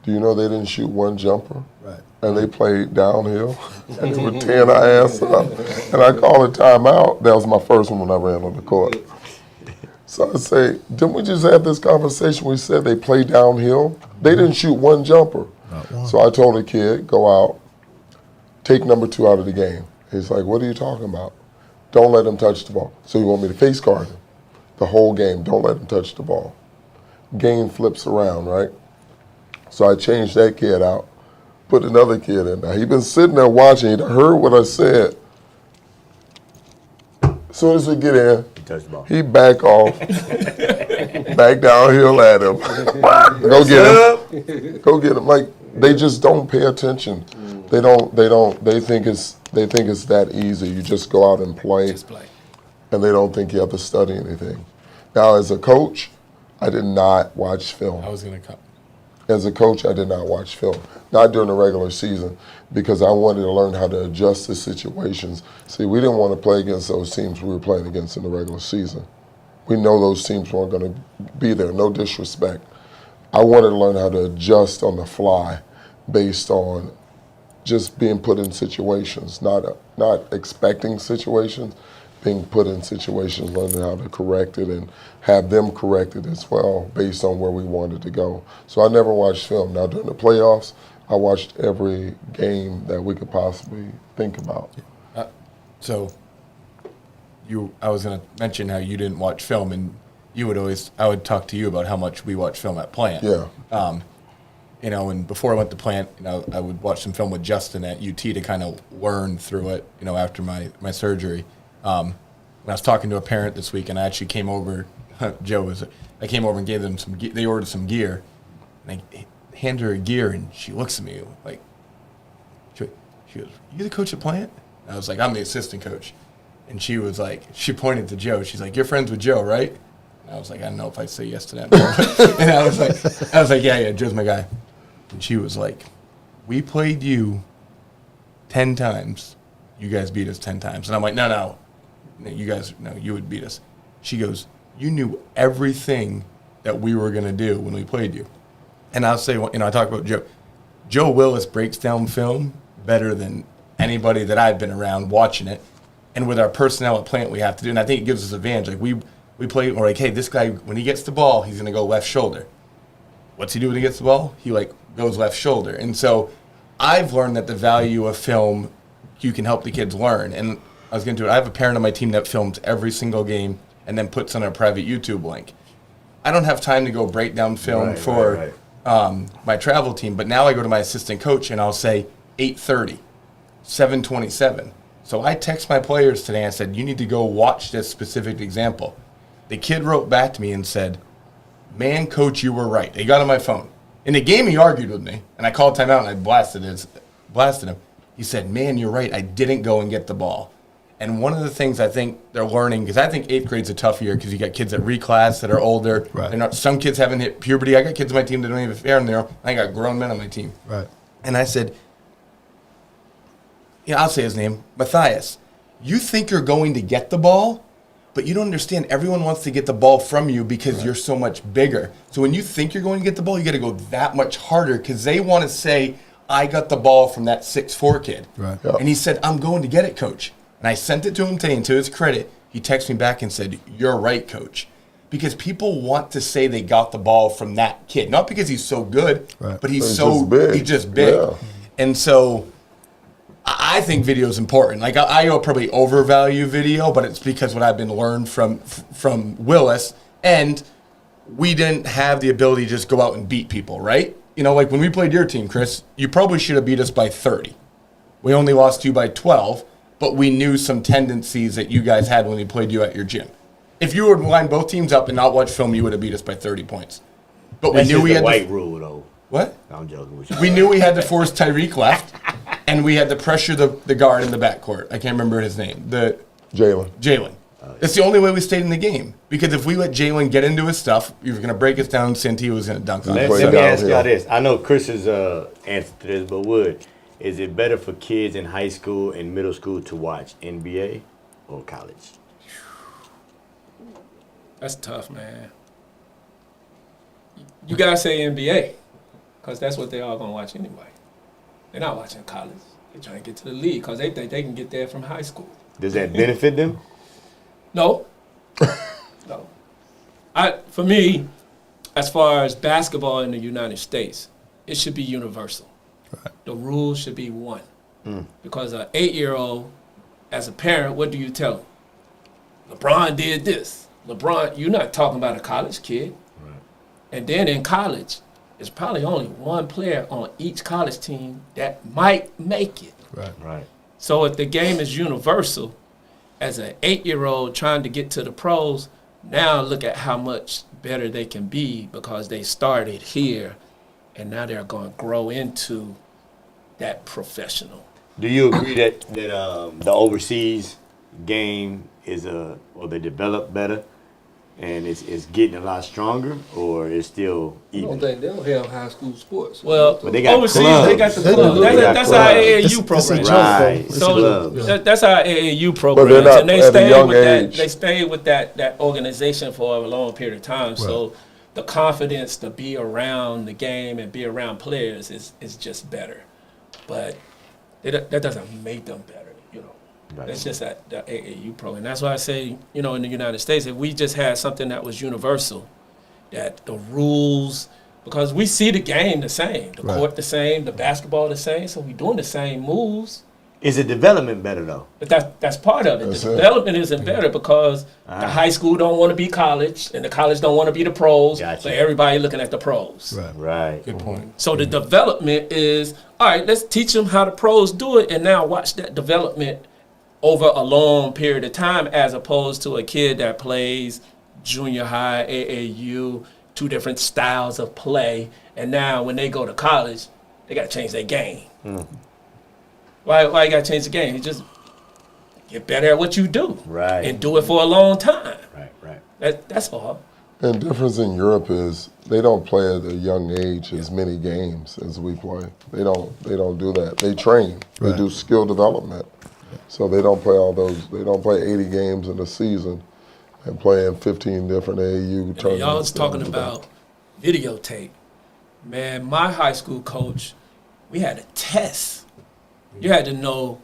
Do you know they didn't shoot 1 jumper? Right. And they played downhill. And they were tearing our ass up. And I called a timeout. That was my first one when I ran on the court. So I say, didn't we just have this conversation? We said they play downhill. They didn't shoot 1 jumper. Not one. So I told the kid, go out, take number 2 out of the game. He's like, what are you talking about? Don't let him touch the ball. So you want me to face guard him the whole game. Don't let him touch the ball. Game flips around, right? So I changed that kid out, put another kid in. Now, he'd been sitting there watching. He'd heard what I said. As soon as we get in, he touched the ball. He back off, back downhill at him. Go get him. Go get him. Like, they just don't pay attention. They think it's that easy. You just go out and play. And they don't think you have to study anything. Now, as a coach, I did not watch film. I was going to come. As a coach, I did not watch film. Not during the regular season, because I wanted to learn how to adjust to situations. See, we didn't want to play against those teams we were playing against in the regular season. We know those teams weren't going to be there, no disrespect. I wanted to learn how to adjust on the fly based on just being put in situations, not expecting situations, being put in situations, learning how to correct it and have them correct it as well based on where we wanted to go. So I never watched film. Now during the playoffs, I watched every game that we could possibly think about. I was going to mention how you didn't watch film, and I would talk to you about how much we watch film at Plant. Yeah. And before I went to Plant, I would watch some film with Justin at UT to kind of learn through it, after my surgery. When I was talking to a parent this week, and I actually came over, I came over and gave them they ordered some gear, and I handed her gear, and she looks at me like, she goes, you the coach at Plant? And I was like, I'm the assistant coach. And she was like, she pointed to Joe. She's like, you're friends with Joe, right? And I was like, I don't know if I'd say yes to that. And I was like, yeah, Joe's my guy. And she was like, we played you 10 times. You guys beat us 10 times. And I'm like, no, you would beat us. She goes, you knew everything that we were going to do when we played you. And I'll say, I talk about Joe. Joe Willis breaks down film better than anybody that I've been around watching it. And with our personnel at Plant, we have to do, and I think it gives us an advantage. Like we play, we're like, hey, this guy, when he gets the ball, he's going to go left shoulder. what's he doing against the ball? He goes left shoulder. And so I've learned that the value of film, you can help the kids learn. And I was going to do it. I have a parent on my team that films every single game and then puts on a private YouTube link. I don't have time to go break down film for my travel team, but now I go to my assistant coach and I'll say 8:30, 7:27. So I text my players today and I said, you need to go watch this specific example. The kid wrote back to me and said, man, coach, you were right. He got on my phone. In the game, he argued with me, and I called timeout and I blasted him. He said, man, you're right. I didn't go and get the ball. And one of the things I think they're learning, because I think 8th grade's a tough year because you got kids that reclass that are older. Right. Some kids haven't hit puberty. I got kids on my team that don't even fair in there. I got grown men on my team. Right. And I said, I'll say his name, Matthias. You think you're going to get the ball, but you don't understand. Everyone wants to get the ball from you because you're so much bigger. So when you think you're going to get the ball, you got to go that much harder because they want to say, I got the ball from that 6'4" kid. Right. Yep. And he said, I'm going to get it, coach. And I sent it to him today, and to his credit, he texted me back and said, you're right, coach. Because people want to say they got the ball from that kid. Not because he's so good, but he's just big. Yeah. And so I think video is important. I probably overvalue video, but it's because what I've been learned from Willis, and we didn't have the ability to just go out and beat people, right? When we played your team, Chris, you probably should have beat us by 30. We only lost you by 12, but we knew some tendencies that you guys had when we played you at your gym. If you would line both teams up and not watch film, you would have beat us by 30 points. But we knew we had white rule, though. What? I'm joking with you. We knew we had to force Tyreek left, and we had to pressure the guard in the backcourt. I can't remember his name. Jalen. It's the only way we stayed in the game. Because if we let Jalen get into his stuff, he was going to break us down, Santillo was going to dunk on us. Let me ask y'all this. I know Chris's answer to this, but is it better for kids in high school and middle school to watch NBA or college? That's tough, man. You gotta say NBA, because that's what they all gonna watch anyway. They're not watching college. They're trying to get to the league because they think they can get there from high school. Does that benefit them? No. No. For me, as far as basketball in the United States, it should be universal. Right. The rules should be one. Because an 8-year-old, as a parent, what do you tell them? LeBron did this. LeBron, you're not talking about a college kid. Right. And then in college, there's probably only one player on each college team that might make it. Right. So if the game is universal, as an 8-year-old trying to get to the pros, now look at how much better they can be because they started here and now they're going to grow into that professional. Do you agree that the overseas game is or they develop better and it's getting a lot stronger, or it's still even? I don't think they don't have high school sports. Well, but they got overseas, clubs. they got the club. That's our AAU program. Right. So that's our AAU program. But they're not and they at a stayed young with age. that. They stayed with that organization for a long period of time. Right. So the confidence to be around the game and be around players is just better. But that doesn't make them better. Right. That's just the AAU program. That's why I say, in the United States, if we just had something that was universal, that the rules, because we see the game the same, the court the same, the basketball the same, so we're doing the same moves. Is the development better, though? But that's part of it. The development isn't better because the high school don't want to be college, and the college don't want to be the pros, so everybody looking at the pros. Right. Good point. So the development is, all right, let's teach them how the pros do it, and now watch that development over a long period of time, as opposed to a kid that plays junior high, AAU, two different styles of play, and now when they go to college, they got to change their game. Why you got to change the game? You just get better at what you do, and do it for a long time. Right. That's all. And the difference in Europe is they don't play at a young age as many games as we play. They don't do that. They train. They do skill development. So they don't play They don't play 80 games in a season and play in 15 different AAU tournaments. Y'all was talking about videotape. Man, my high school coach, we had a test. You had to know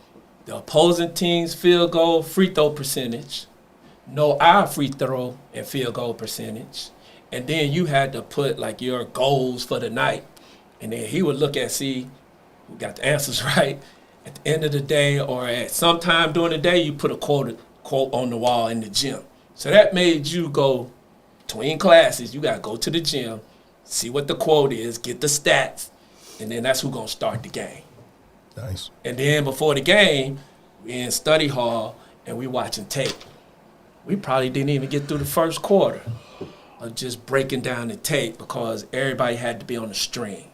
the opposing team's field goal, free throw percentage, know our free throw and field goal percentage, And then you had to put like your goals for the night. And then he would look at, see who got the answers right. At the end of the day or at some time during the day, you put a quote on the wall in the gym. So that made you go between classes. You got to go to the gym, see what the quote is, get the stats, and then that's who's going to start the game. Nice. And then before the game, we in study hall and we watching tape. We probably didn't even get through the first quarter of just breaking down the tape because everybody had to be on the string.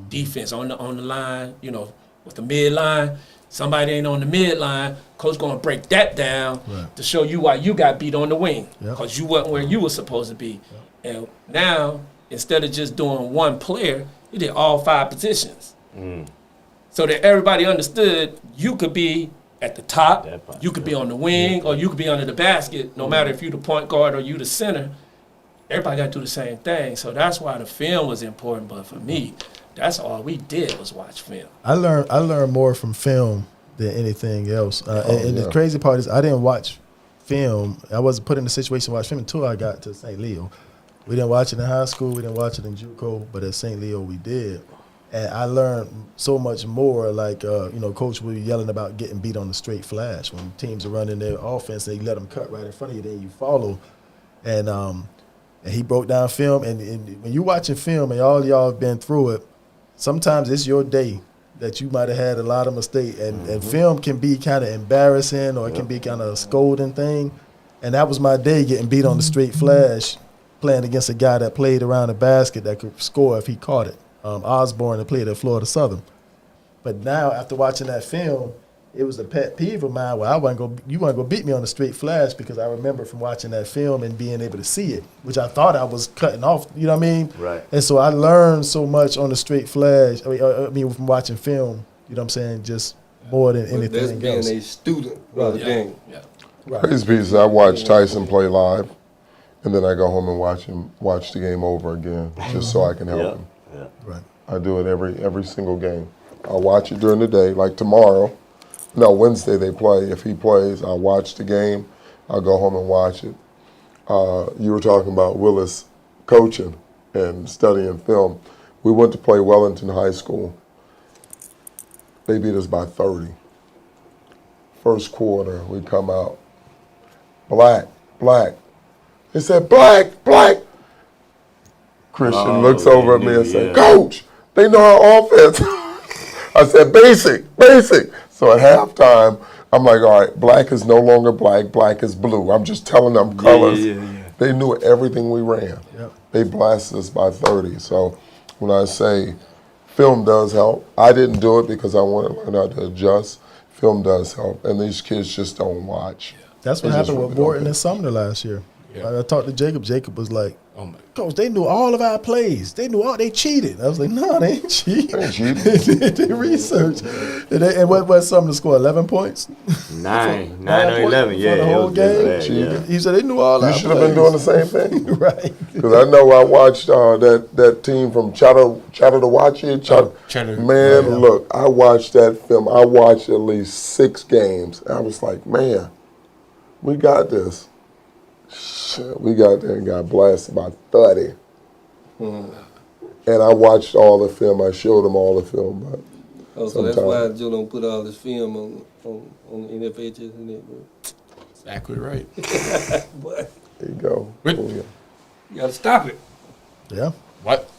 Defense on the line, you know, with the midline. Somebody ain't on the midline, coach gonna break that down to show you why you got beat on the wing because you wasn't where you were supposed to be. And now, instead of just doing one player, you did all 5 positions. So that everybody understood you could be at the top, you could be on the wing, or you could be under the basket, no matter if you the point guard or you the center. Everybody got to do the same thing. So that's why the film was important. But for me, that's all we did was watch film. I learned more from film than anything else. And the crazy part is I didn't watch film. I wasn't put in the situation to watch film until I got to St. Leo. We didn't watch it in high school. We didn't watch it in JUCO. But at St. Leo, we did. And I learned so much more. Like, Coach would be yelling about getting beat on the straight flash. When teams are running their offense, they let them cut right in front of you, then you follow. And he broke down film. And when you're watching film and all y'all have been through it, sometimes it's your day that you might have had a lot of mistakes. And film can be kind of embarrassing or it can be kind of a scolding thing. And that was my day, getting beat on the straight flash, playing against a guy that played around the basket that could score if he caught it. Osborne that played at Florida Southern. But now, after watching that film, it was a pet peeve of mine where you weren't going to beat me on the straight flash because I remember from watching that film and being able to see it, which I thought I was cutting off, you know what I mean? Right. And so I learned so much on the straight flash, I mean from watching film, you know what I'm saying, just more than anything that's else. That's being a student rather than. Right. Crazy piece is I watch Tyson play live, and then I go home and watch the game over again, just so I can help him. Yeah. Right. I do it every single game. I'll watch it during the day, like tomorrow. No, Wednesday they play. If he plays, I'll watch the game. I'll go home and watch it. You were talking about Willis coaching and studying film. We went to play Wellington High School. They beat us by 30. First quarter, we come out. Black. They said, black. Christian looks over at me and said, Coach, they know our offense. I said, basic. So at halftime, I'm like, all right, black is no longer black is blue. I'm just telling them colors. They knew everything we ran. Yep. They blasted us by 30. So when I say film does help, I didn't do it because I want to learn how to adjust. Film does help, and these kids just don't watch. That's what happened with Morton and Sumner last year. I talked to Jacob. Jacob was like, Coach, they knew all of our plays. They cheated. I was like, no, they ain't cheating. They researched. And what Sumner scored, 11 points? 9 or 11, for the whole game. He said they knew all our plays. You should have been doing the same thing. Right. Because I know I watched that team from Chattahoochee. Man, look, I watched that film. I watched at least 6 games. I was like, man, we got this. We got there and got blasted by 30. And I watched all the film. I showed them all the film. But so that's why Joe don't put all this film on the NFHS and it. Exactly right. But there you go. You got to stop it. Yeah. What?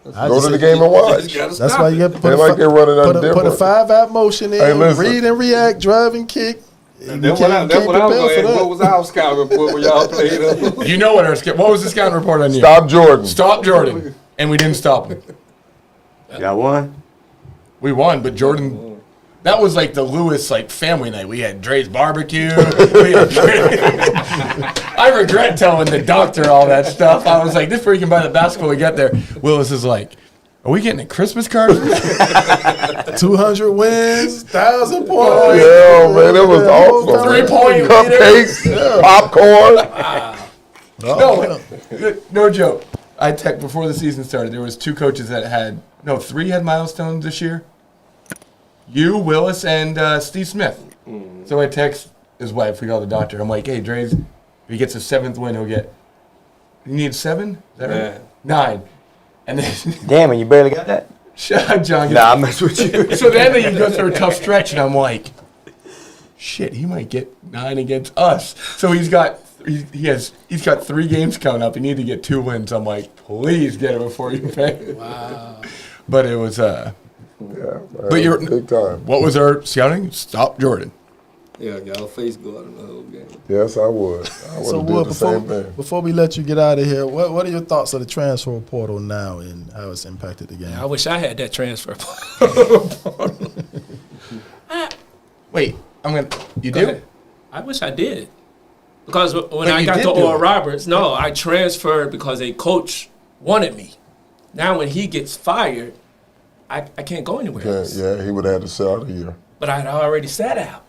Go to the game and watch. That's why you get to put a 5-out motion in, read and react, drive and kick. That's what I was going to ask. What was our scouting report when y'all played? You know what was the scouting report on you? Stop Jordan. And we didn't stop him. Y'all won? We won, but Jordan, that was like the Lewis family night. We had Dre's barbecue. I regret telling the doctor all that stuff. I was like, this where you can buy the basketball we get there. Willis is like, are we getting a Christmas card? 200 wins, 1,000 points. Yeah, man, it was awesome. 3-point cupcakes, popcorn. No joke. I texted before the season started. There was 2 coaches that had 3 had milestones this year. You, Willis, and Steve Smith. So I text his wife. We call the doctor. I'm like, hey, Dre's, if he gets a 7th win, he'll get You need 7? Is that right? 9. And then Damn, and you barely got that? shut up, John. Nah, I mess with you. So then you go through a tough stretch, and I'm like, shit, he might get 9 against us. So he's got 3 games coming up. He need to get 2 wins. I'm like, please get it before you pay. Wow. But it was Yeah, man, But you're big time. What was our scouting? Stop Jordan. Yeah, I got a face guard in the whole game. Yes, I would. I would So have did Wood, the same thing. before we let you get out of here, what are your thoughts of the transfer portal now and how it's impacted the game? I wish I had that transfer. Wait, you Go do? ahead. I wish I did. Because when But I you got did to do Oral it. Roberts, no, I transferred because a coach wanted me. Now when he gets fired, I can't go anywhere else. Yeah, he would have had to sit out a year. But I'd already sat out.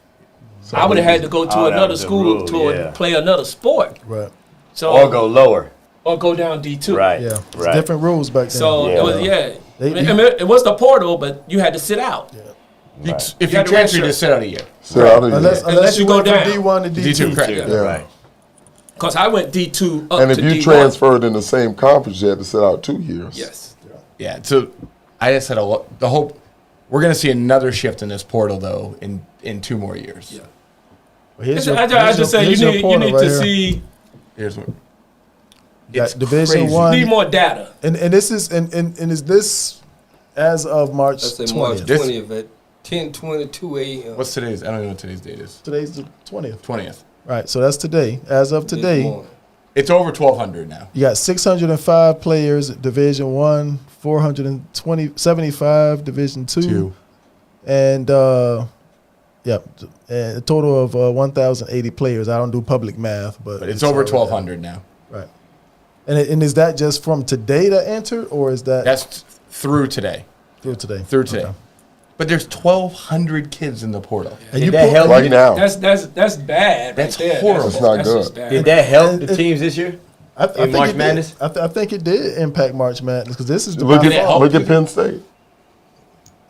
I would have had to go to Oh, that another was the school rule, to yeah. play another sport. Right. So Or go lower. or go down D2. Right. Yeah. It's Right. different rules back then. So Yeah. it was I mean, it was the portal, but you had to sit out. If You you had to transfer, you redshirt. just sit out a year. Sit out a year. Unless you go went down. from D1 to D2. D2, correct. Yeah. Right. Because I went D2 up And if to you D1. transferred in the same conference, you had to sit out 2 years. Yes. Yeah. So I just had the hope we're going to see another shift in this portal though in 2 more years. Yeah. Well, here's I just say here's you your need portal right to here. see Here's what. Got It's Division crazy. One. need more data. And this is and is this as of March I say March 20th? 20th at 10:22 a.m. What's today's? I don't know what today's date is. Today's the 20th. 20th. Right, so that's today. As of this today, morning. It's over 1,200 now. you got 605 players at Division 1, 475 Division 2, and and a total of 1,080 players. I don't do public math, but But it's over already 1,200 now. Right. And is that just from today that entered, or is that That's through today. through today? Through today. Okay. But there's 1,200 kids in the portal. And you that put- help Right you? now. That's bad. That's right there. horrible. That's not just good. bad. Did that help the teams this year? I In think March it did. Madness? I think it did impact March Madness because this is the Look by far- at Penn State.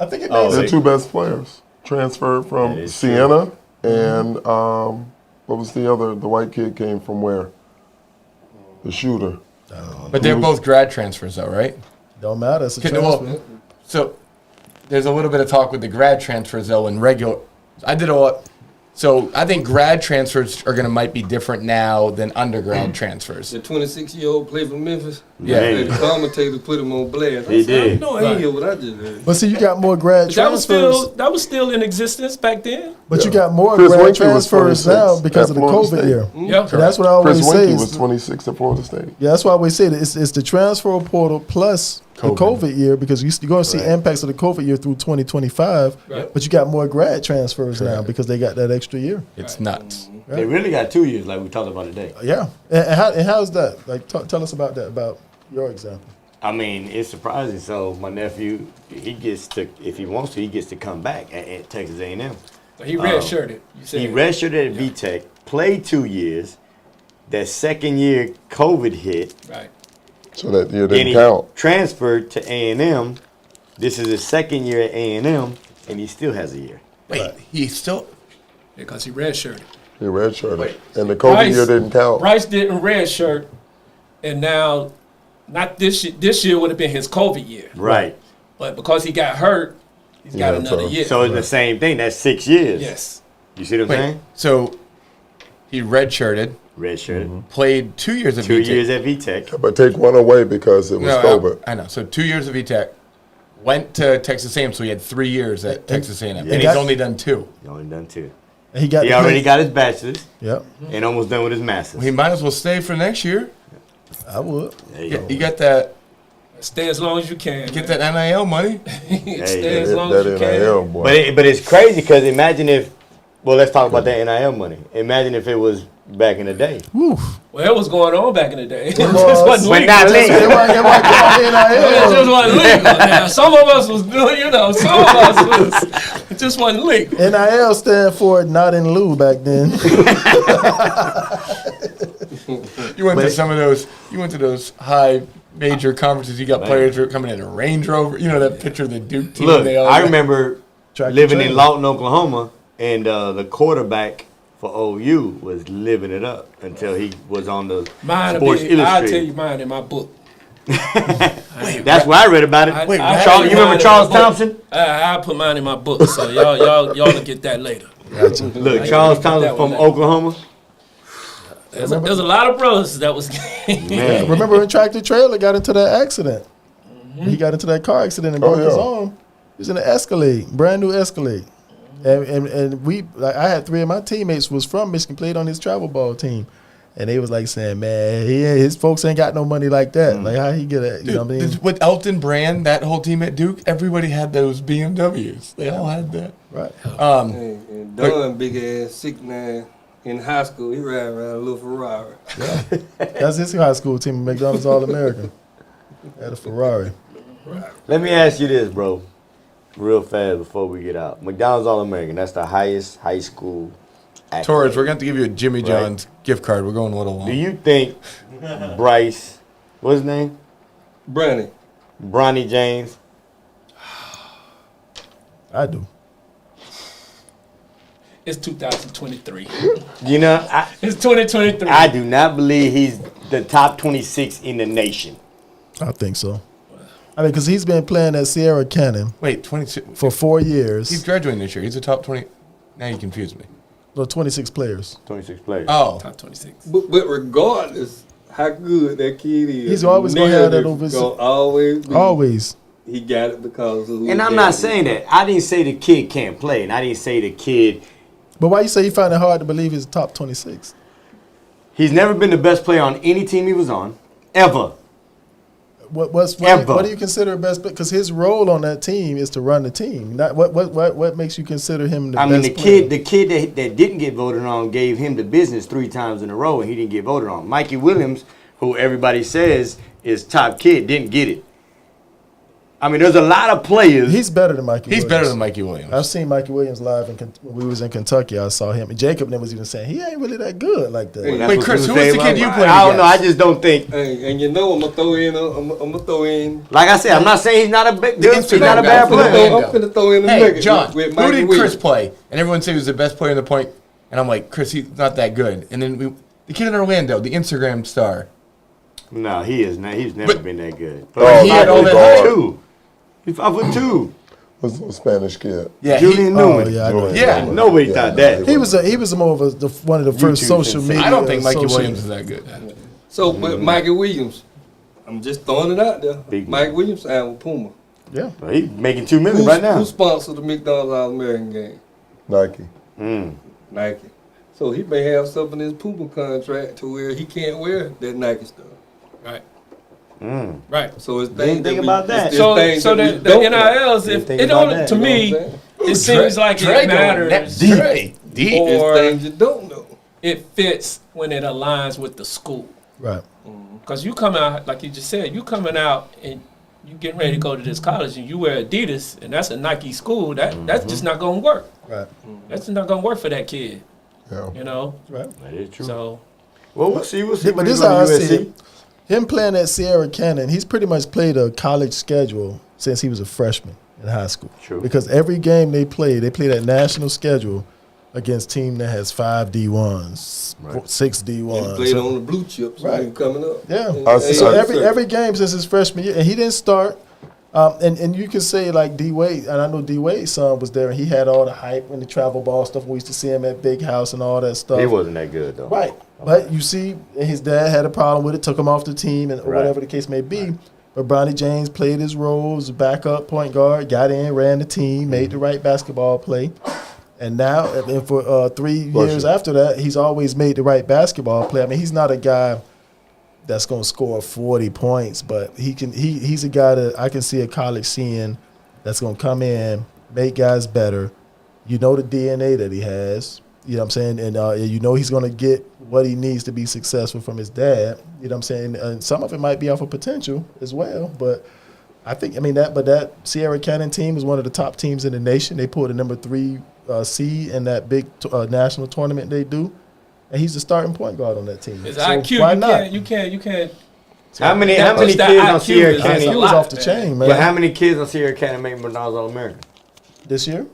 I think it Oh, made Their it. 2 best players transferred That from is Siena and what was the other? The white kid came from where? The shooter. But they're both grad transfers though, right? Don't matter. It's a Okay, transfer. well, so there's a little bit of talk with the grad transfers though in regular. I did a lot. So I think grad transfers are might be different now than undergrad transfers. The 26-year-old played for Memphis. Yeah. Hey, the commentator put him on blast. He did. No, I ain't hear what I just heard. But see, you got more grad That was transfers. still in existence back then. But you got more Chris grad Winkie was transfers 26 now because at of the Florida COVID State. year. Yeah. So that's what I always Chris say. Winkie is- was 26 at Florida State. Yeah, that's why we say that it's the transfer portal plus the COVID year because you're going to see impacts of the COVID year through 2025. Right. But you got more grad transfers now because they got that extra year. It's nuts. They really got 2 years, like we talked about today. Yeah, and how's that? Like, tell us about that. About your example. I mean, it's surprising. So my nephew, he gets to, if he wants to, he gets to come back at Texas A&M. So he redshirted. You said He redshirted at VTech, played 2 years. That second year, COVID hit. right. So that year Then didn't he count. transferred to A&M. This is his second year at A&M, and he still has a year. Wait, he still. Because he redshirted. He redshirted. And the COVID year didn't count. Bryce didn't redshirt, and now, not this year. This year would have been his COVID year. Right. But because he got hurt, he's got Yeah, another so- year. So it's the same thing. That's 6 years. yes. You see what I'm Wait, saying? so he redshirted, Redshirted. played 2 years of 2 VTech. years at VTech. But take one away because it was No, COVID. I know. So 2 years of VTech. Went to Texas A&M, so he had 3 years at Texas A&M, and he's got- only done 2. He only done 2. And he got. He to already play- got his bachelor's Yep, and almost done with his master's. He might as well stay for next year. I would. There you go. You got that. Stay as long as you can. Get that NIL money. Stay as long That as you NIL, can. boy. But it's crazy because imagine if, well, let's talk about that NIL money. Imagine if it was back in the day. Woo. Well, it was going on back in the day. It just was. wasn't But legal. not It legal. wasn't- it wasn't It just NIL. wasn't legal. Now, some of us was doing, some of us was, it just wasn't legal. NIL stand for not in lieu back then. You went to some of those. You went to those high major conferences. You got players who are coming in a Range Rover. You know that picture of the Duke team. Look, they all I remember Track and living in train. Lawton, Oklahoma, and the quarterback for OU was living it up until he was on the Mine will Sports be, I'll tell Illustrated. you mine in my book. That's where I read about it. You remember Charles Thompson? I'll put mine in my book, so y'all will get that later. Look, Charles Thompson from Oklahoma. There's a lot of brothers that was. Man. Remember when Tractor Trailer got into that accident? He got into that car accident and broke his arm. He was in an Escalade, brand new Escalade. And we, like, I had 3 of my teammates was from Michigan, played on his travel ball team. And they was like saying, man, his folks ain't got no money like that. Like, how he get it? You know what I mean? With Elton Brand, that whole team at Duke, everybody had those BMWs. They all had that. Right. And Don, big ass 6'9", in high school, he ran around a little Ferrari. Yeah. That's his high school team, McDonald's All-American. Had a Ferrari. Let me ask you this, bro, real fast before we get out. McDonald's All-American, that's the highest high school accolade. Torres, we're going to have to give you a Jimmy John's gift card. We're going a little long. Do you think Bryce, what's his name? Bronny James? I do. It's 2023. You know, It's 2023. I do not believe he's the top 26 in the nation. I think so. I mean, because he's been playing at Sierra Canyon. Wait, 22 for 4 years. He's graduating this year. He's a top 20. Now you confused me. No, 26 players. 26 players. Oh. Top 26. But regardless how good that kid is, He's always going to have that over his... Always. He got it because of who And I'm not saying that. I didn't say the kid can't play, and I didn't say the kid... But why you say you find it hard to believe he's top 26? He's never been the best player on any team he was on, ever. What do you consider best? Because his role on that team is to run the team. Not what makes you consider him the best player? The kid that didn't get voted on gave him the business 3 times in a row, and he didn't get voted on. Mikey Williams, who everybody says is top kid, didn't get it. I mean, there's a lot of players. He's better than Mikey Williams. He's better than Mikey Williams. I've seen Mikey Williams live when we was in Kentucky. I saw him. And Jacob then was even saying, he ain't really that good like that. Wait, Chris, who was the kid you played I don't against? know. I just don't think. And you know I'm gonna throw in. Like I said, I'm not saying he's not a good. He's not a guy bad for the player. I'm finna throw in the Hey, nugget John, with who Mikey did Williams. Chris play? And everyone said he was the best player in the point. And I'm like, Chris, he's not that good. And then the kid in Orlando, the Instagram star. No, he is not. He's never been that good. But he had all that height. 2. He's 5'2". Was a Spanish kid. Yeah, Julian Newman. Oh, yeah, I know. Yeah. Nobody thought that. He was more of one of the first YouTube social sensation. media. I don't think Mikey social- Williams is that good. So, but Mikey Williams, I'm just throwing it out there. Big Mike Williams signed with Puma. Yeah. Well, he's making $2 million right now. Who sponsored the McDonald's All-American game? Nike. Nike. So he may have something in his Puma contract to where he can't wear that Nike stuff. Right. Right. So it's Didn't think about that. So the NILs, if think it about don't, that. to me, it seems like Trey it going matters. deep. It's Or things you don't know. it fits when it aligns with the school. Right. Because you come out, like you just said, you coming out and you getting ready to go to this college and you wear Adidas and that's a Nike school, that's just not going to work. Right. That's just not going to work for that kid, Yeah. you know? Right. That is true. So, Well, we'll see. We'll see. But this is how I see it. Him playing at Sierra Canyon, he's pretty much played a college schedule since he was a freshman in high school. True. Because every game they play that national schedule against team that has 5 D1s, 6 D1s. And played on the blue chips when he was coming up. Yeah. And So every game since his freshman year, and he didn't start. And you can say like D Wade, and I know D Wade's son was there, and he had all the hype and the travel ball stuff. We used to see him at Big House and all that stuff. He wasn't that good though. Right. But you see, his dad had a problem with it, took him off the team, and Right. whatever the case may be. But Bronny James played his role as a backup point guard, got in, ran the team, made the right basketball play. And now, and for 3 years after that, he's always made the right basketball play. I mean, he's not a guy that's going to score 40 points, but he's a guy that I can see a college seeing that's going to come in, make guys better. You know the DNA that he has. You know what I'm saying? And you know he's going to get what he needs to be successful from his dad. You know what I'm saying? And some of it might be off of potential as well. But I think, that Sierra Canyon team is one of the top teams in the nation. They pulled the number 3 seed in that big national tournament they do. And he's the starting point guard on that team. it's So IQ. why not? You can't. How many That kids on IQ Sierra is Canyon? He was off the chain, man. But how many kids on Sierra Canyon make McDonald's All-American? This year?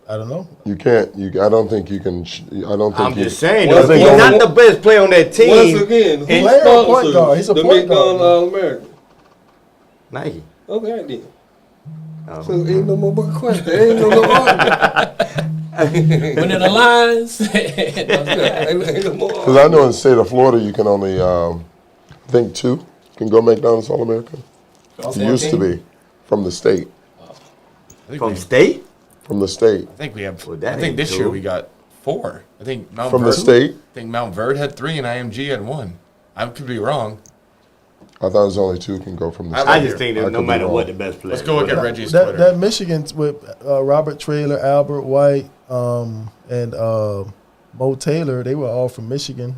I don't know. You can't. I don't think you can. I don't think. I'm just saying, I he's think not the best player on that team. Once again, who Player or point guard? He's a the point guard. McDonald's All-American? Nike. Okay, then. So ain't no more question. Ain't no more argument. When in the lines. Ain't no more Because I know in the state of Florida, you can only, I think 2 can go McDonald's All-American. It used to be from the state. From state? From the state. I think we have. Well, that I think ain't this year cool. we got 4. I think Mount From Verde, the state. I think Mount Verde had 3 and IMG had 1. I could be wrong. I thought it was only 2 can go from the state. I just think I that no could be matter wrong. what, the best player. Let's go look at Reggie's Twitter. That Michigan with Robert Traylor, Albert White, and Mo Taylor, they were all from Michigan.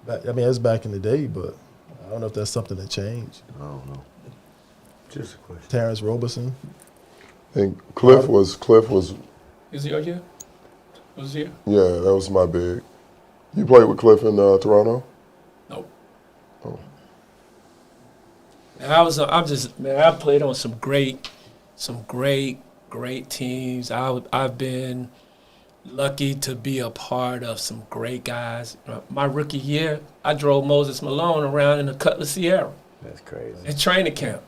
That's back in the day, but I don't know if that's something that changed. I don't know. Just a question. Terrence Roberson. I think Cliff was. Is he here? Was he here? Yeah, that was my big. You played with Cliff in Toronto? Nope. Oh. And I played on some great teams. I've been lucky to be a part of some great guys. My rookie year, I drove Moses Malone around in the Cutlass Sierra. That's crazy. At training camp.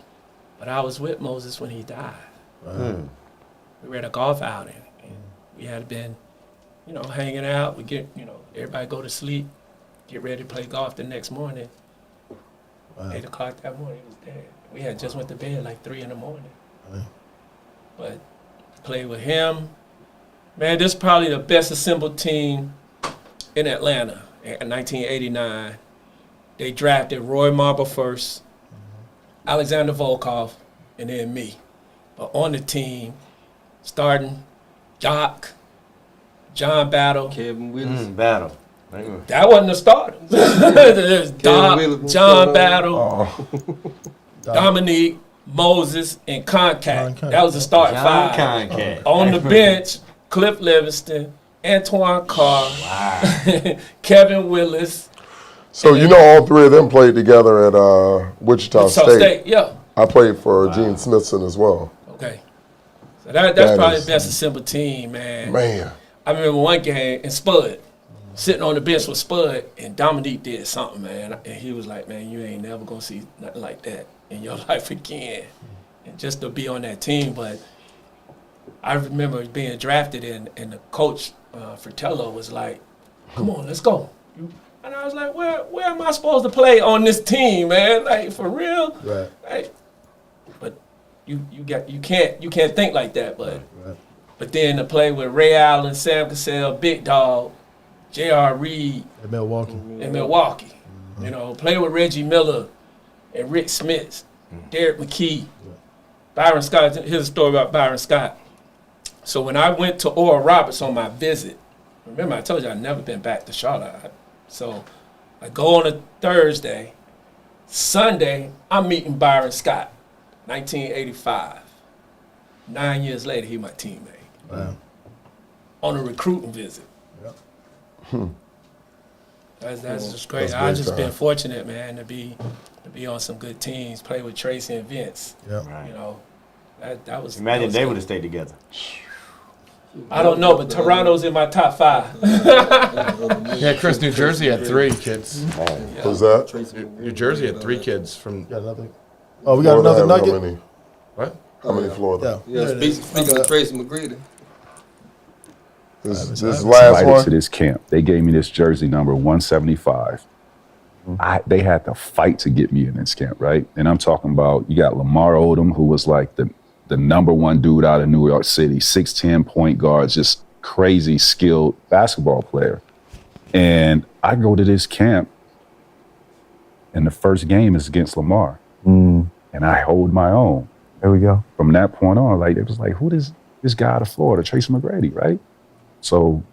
But I was with Moses when he died. We were at a golf outing, and we had been, hanging out. We get, everybody go to sleep, get ready to play golf the next morning. 8 o'clock that morning, he was dead. We had just went to bed like 3 in the morning. But played with him. Man, this is probably the best assembled team in Atlanta in 1989. They drafted Roy Marble first, Alexander Volkov, and then me. But on the team, starting Jock, John Battle. Kevin Willis. Battle. That wasn't the starter. There's Doc, John Battle, Dominique, Moses, and Concat. That was the start John 5. Concat. On the bench, Cliff Livingston, Antoine Carr, Kevin Willis. So all 3 of them played together at Wichita State. Yeah. I played for Gene Smithson as well. Okay. So that's probably the best assembled team, man. Man. I remember one game in Spud, sitting on the bench with Spud, and Dominique did something, man. And he was like, man, you ain't never going to see nothing like that in your life again. And just to be on that team. But I remember being drafted, and the coach, Fratello, was like, come on, let's go. And I was like, where am I supposed to play on this team, man? Like, for real? Right. Like, but you can't think like that. But then to play with Ray Allen, Sam Cassell, Big Dog, J.R. Reed In Milwaukee. Play with Reggie Miller and Rick Smith, Derek McKee, Byron Scott. Here's a story about Byron Scott. So when I went to Oral Roberts on my visit, remember I told you I'd never been back to Charlotte. So I go on a Thursday. Sunday, I'm meeting Byron Scott, 1985. 9 years later, he my teammate. Wow. On a recruiting visit. Yep. That's just great. That's I've big just time. been fortunate, man, to be on some good teams, play with Tracy and Vince. Yep. Right. That was. Imagine that was they good. would have stayed together. I don't know, but Toronto's in my top 5. Yeah, Chris, New Jersey had 3 kids. Who's that? New Jersey had 3 kids from. Got another. Oh, we got Florida another have nugget. How many? What? How many Florida? Yeah, speaking of Tracy McGrady. This last Invited one. to this camp. They gave me this jersey number 175. They had to fight to get me in this camp, right? And I'm talking about, you got LaMarre Odom, who was like the number 1 dude out of New York City, 6'10" point guard, just crazy skilled basketball player. And I go to this camp, and the first game is against LaMarre. And I hold my own. There we go. From that point on, like, it was like, who is this guy out of Florida, Tracy McGrady, right? So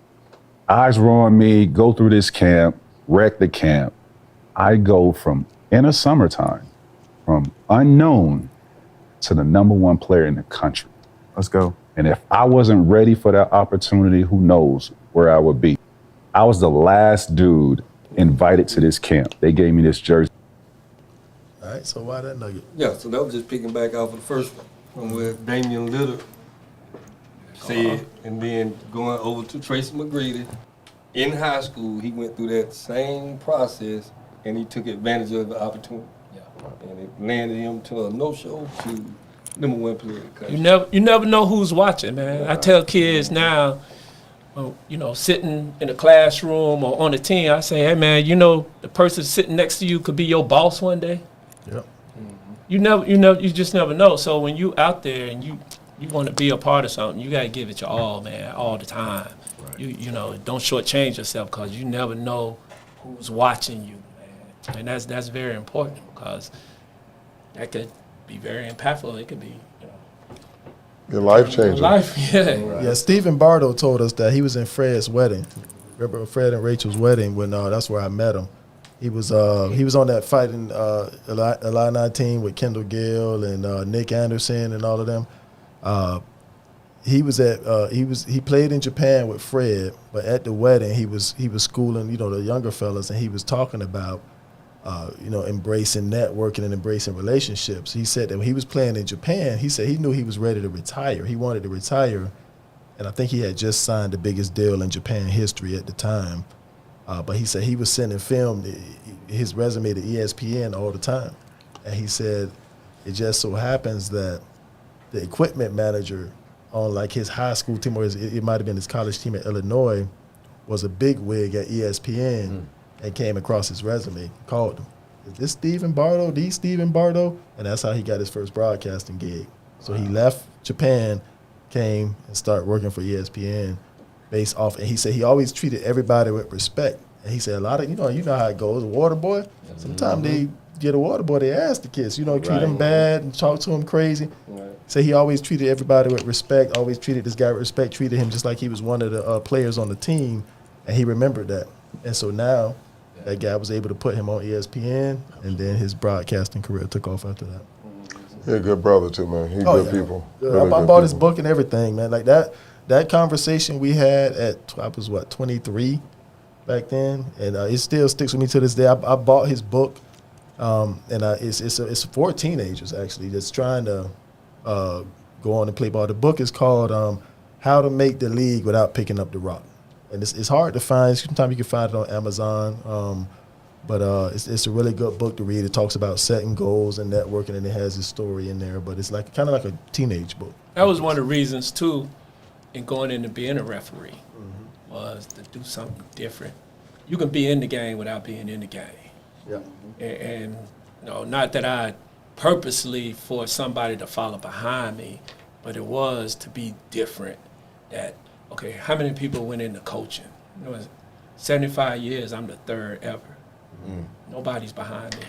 eyes were on me, go through this camp, wreck the camp. I go from, in the summertime, from unknown to the number 1 player in the country. Let's go. And if I wasn't ready for that opportunity, who knows where I would be. I was the last dude invited to this camp. They gave me this jersey. All right, so why that nugget? Yeah, so that was just picking back off of the first one from where Damian Lillard said, and then going over to Tracy McGrady. In high school, he went through that same process, and he took advantage of the opportunity. Yeah. And it landed him to a no-show to #1 player in the country. You never know who's watching, man. I tell kids now, sitting in a classroom or on a team, I say, hey, man, the person sitting next to you could be your boss one day. Yep. You just never know. So when you out there and you want to be a part of something, you got to give it your all, man, all the time. Right. Don't shortchange yourself because you never know who's watching you, man. And that's very important because that could be very impactful. It could be, your life changing. Yeah, Stephen Bardo told us that he was in Fred's wedding. Remember Fred and Rachel's wedding when that's where I met him. He was on that fighting Illini team with Kendall Gill and Nick Anderson and all of them. He played in Japan with Fred, but at the wedding he was schooling the younger fellas, and he was talking about embracing networking and embracing relationships. He said that when he was playing in Japan, he said he knew he was ready to retire. He wanted to retire, and I think he had just signed the biggest deal in Japan history at the time. But he said he was sending his resume to ESPN all the time. And he said it just so happens that the equipment manager on like his high school team, or it might have been his college team at Illinois, was a big wig at ESPN and came across his resume, called him. Is this Stephen Bardo? Stephen Bardo? And that's how he got his first broadcasting gig. So he left Japan, came and started working for ESPN based off, and he said he always treated everybody with respect. And he said a lot of, you know how it goes, a water boy, sometimes they get a water boy, they ask the kids, treat them bad and talk to them crazy. Right. So he always treated everybody with respect, always treated this guy with respect, treated him just like he was one of the players on the team, and he remembered that. And so now that guy was able to put him on ESPN, and then his broadcasting career took off after that. He's a good brother too, man. He's good people. Really I bought his book and everything, man. Like that conversation we had I was 23 back then, and it still sticks with me to this day. I bought his book, and it's for teenagers actually that's trying to go on and play ball. The book is called How to Make the League Without Picking Up the Rock, and it's hard to find. Sometimes you can find it on Amazon, but it's a really good book to read. It talks about setting goals and networking, and it has his story in there. But it's kind of like a teenage book. That was one of the reasons too, in going into being a referee, was to do something different. You can be in the game without being in the game. Yeah. And not that I purposely forced somebody to follow behind me, but it was to be different. That, okay, how many people went into coaching? 75 years, I'm the third ever. Nobody's behind me.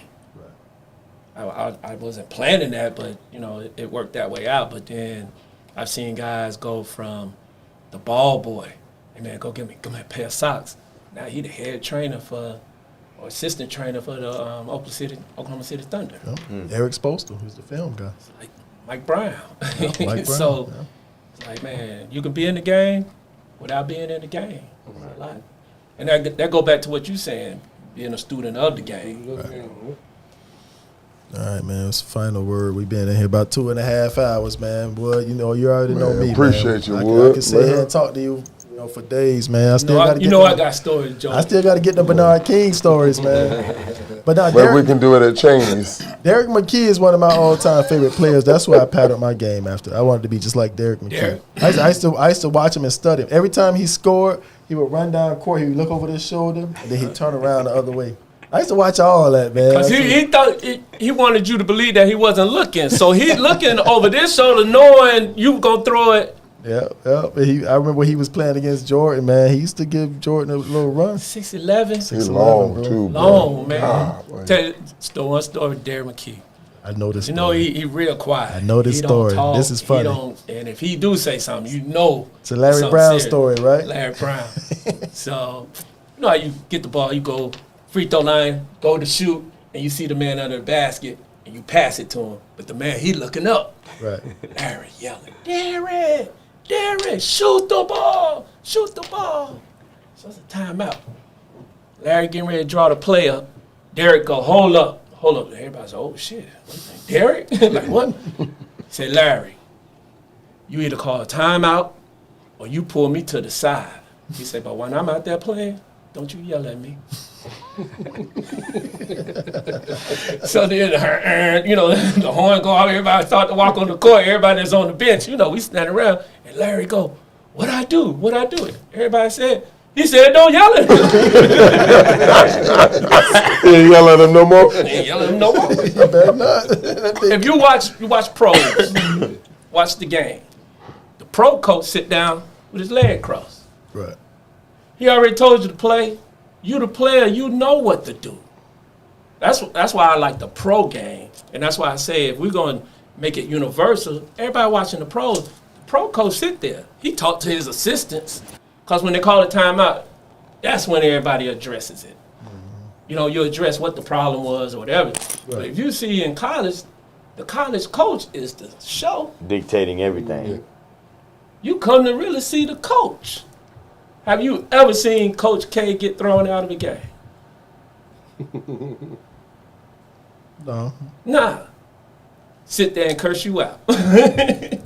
Right. I wasn't planning that, but it worked that way out. But then I've seen guys go from the ball boy, hey man, go get me a pair of socks. Now he the head trainer or assistant trainer for the Oklahoma City Thunder. Yep. Eric Spoelstra, who's the film guy. It's like Mike Brown. Mike Brown. So it's like, man, you can be in the game without being in the game. Right. A lot. And that go back to what you're saying, being a student of the game. Right. All right, man. It's the final word. We've been in here about 2.5 hours, man. Wood, you already know me. Appreciate man. you, Wood. I can sit here and talk to you, for days, man. I got stories, Joe. I still got to get the Bernard King stories, man. But now, we can do it at Cheney's. Derek McKee is one of my all-time favorite players. That's why I patterned my game after. I wanted to be just like Derek McKee. I used to watch him and study him. Every time he scored, he would run down court. He would look over his shoulder, and then he'd turn around the other way. I used to watch all that, man. Because he thought he wanted you to believe that he wasn't looking. So he's looking over this shoulder knowing you going to throw it. Yeah. I remember he was playing against Jordan, man. He used to give Jordan a little run. 6'11". 6'11", long, bro. too, long, man. God, Tell you one story with Derek McKee. I know this story. He real quiet. I know this story. Talk, this is funny. And if he do say something, it's a Larry Brown story, right? Larry Brown. So, how you get the ball, you go free throw line, go to shoot, and you see the man under the basket, and you pass it to him. But the man, he looking up. Right. Larry yelling, Derek, shoot the ball. So it's a timeout. Larry getting ready to draw the play up. Derek go, hold up. Everybody's like, oh shit, Derek? Like what? He said, Larry, you either call a timeout or you pull me to the side. He said, but when I'm out there playing, don't you yell at me. So then, you know, the horn go off, everybody start to walk on the court, everybody that's on the bench, you know, we stand around, and Larry go, what I do? What I do? Everybody said, he said, don't yell at him. He ain't yell at him no more? He ain't yell at him no more. I better not. If you watch pros, watch the game, the pro coach sit down with his leg crossed. Right. He already told you to play. You the player, you know what to do. That's why I like the pro game. And that's why I say if we're going to make it universal, everybody watching the pros, the pro coach sit there. He talked to his assistants. Because when they call a timeout, that's when everybody addresses it. You know, you address what the problem was or whatever. Right. But if you see in college, the college coach is the show. Dictating everything. You come to really see the coach. Have you ever seen Coach K get thrown out of a game? No. Nah. Sit there and curse you out. Yeah.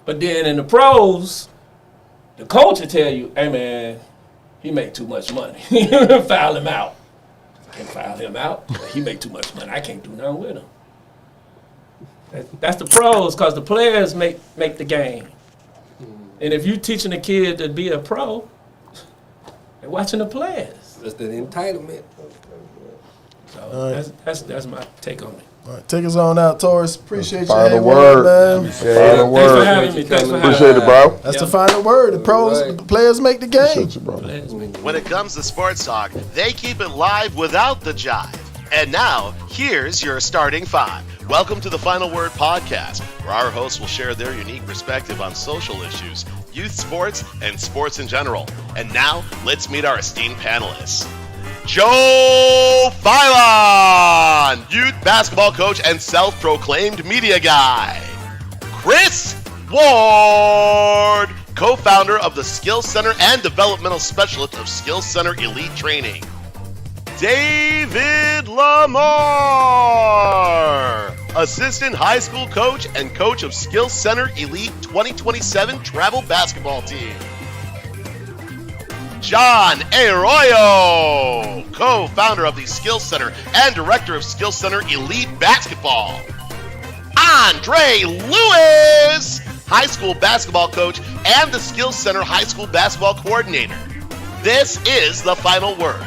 But then in the pros, the coach will tell you, hey man, he make too much money. Foul him out. I can foul him out. He make too much money. I can't do nothing with him. That's the pros, because the players make the game. And if you're teaching a kid to be a pro, they're watching the players. That's the entitlement. So that's my take on it. All right, take us on out, Taurus. Appreciate you. Final word. Man. Final Thanks word. for having me. Thanks for having me. Appreciate it, bro. That's the final word. The pros, the players make the game. Appreciate you, bro. When it comes to sports talk, they keep it live without the jive. And now, here's your starting five. Welcome to the Final Word podcast, where our hosts will share their unique perspective on social issues, youth sports, and sports in general. And now, let's meet our esteemed panelists. Joe Philon, youth basketball coach and self-proclaimed media guy. Chris Ward, co-founder of the Skills Center and developmental specialist of Skills Center Elite Training. David LaMarre, assistant high school coach and coach of Skills Center Elite 2027 travel basketball team. John Arroyo, co-founder of the Skills Center and director of Skills Center Elite Basketball. Andre Lewis, high school basketball coach and the Skills Center high school basketball coordinator. This is the Final Word.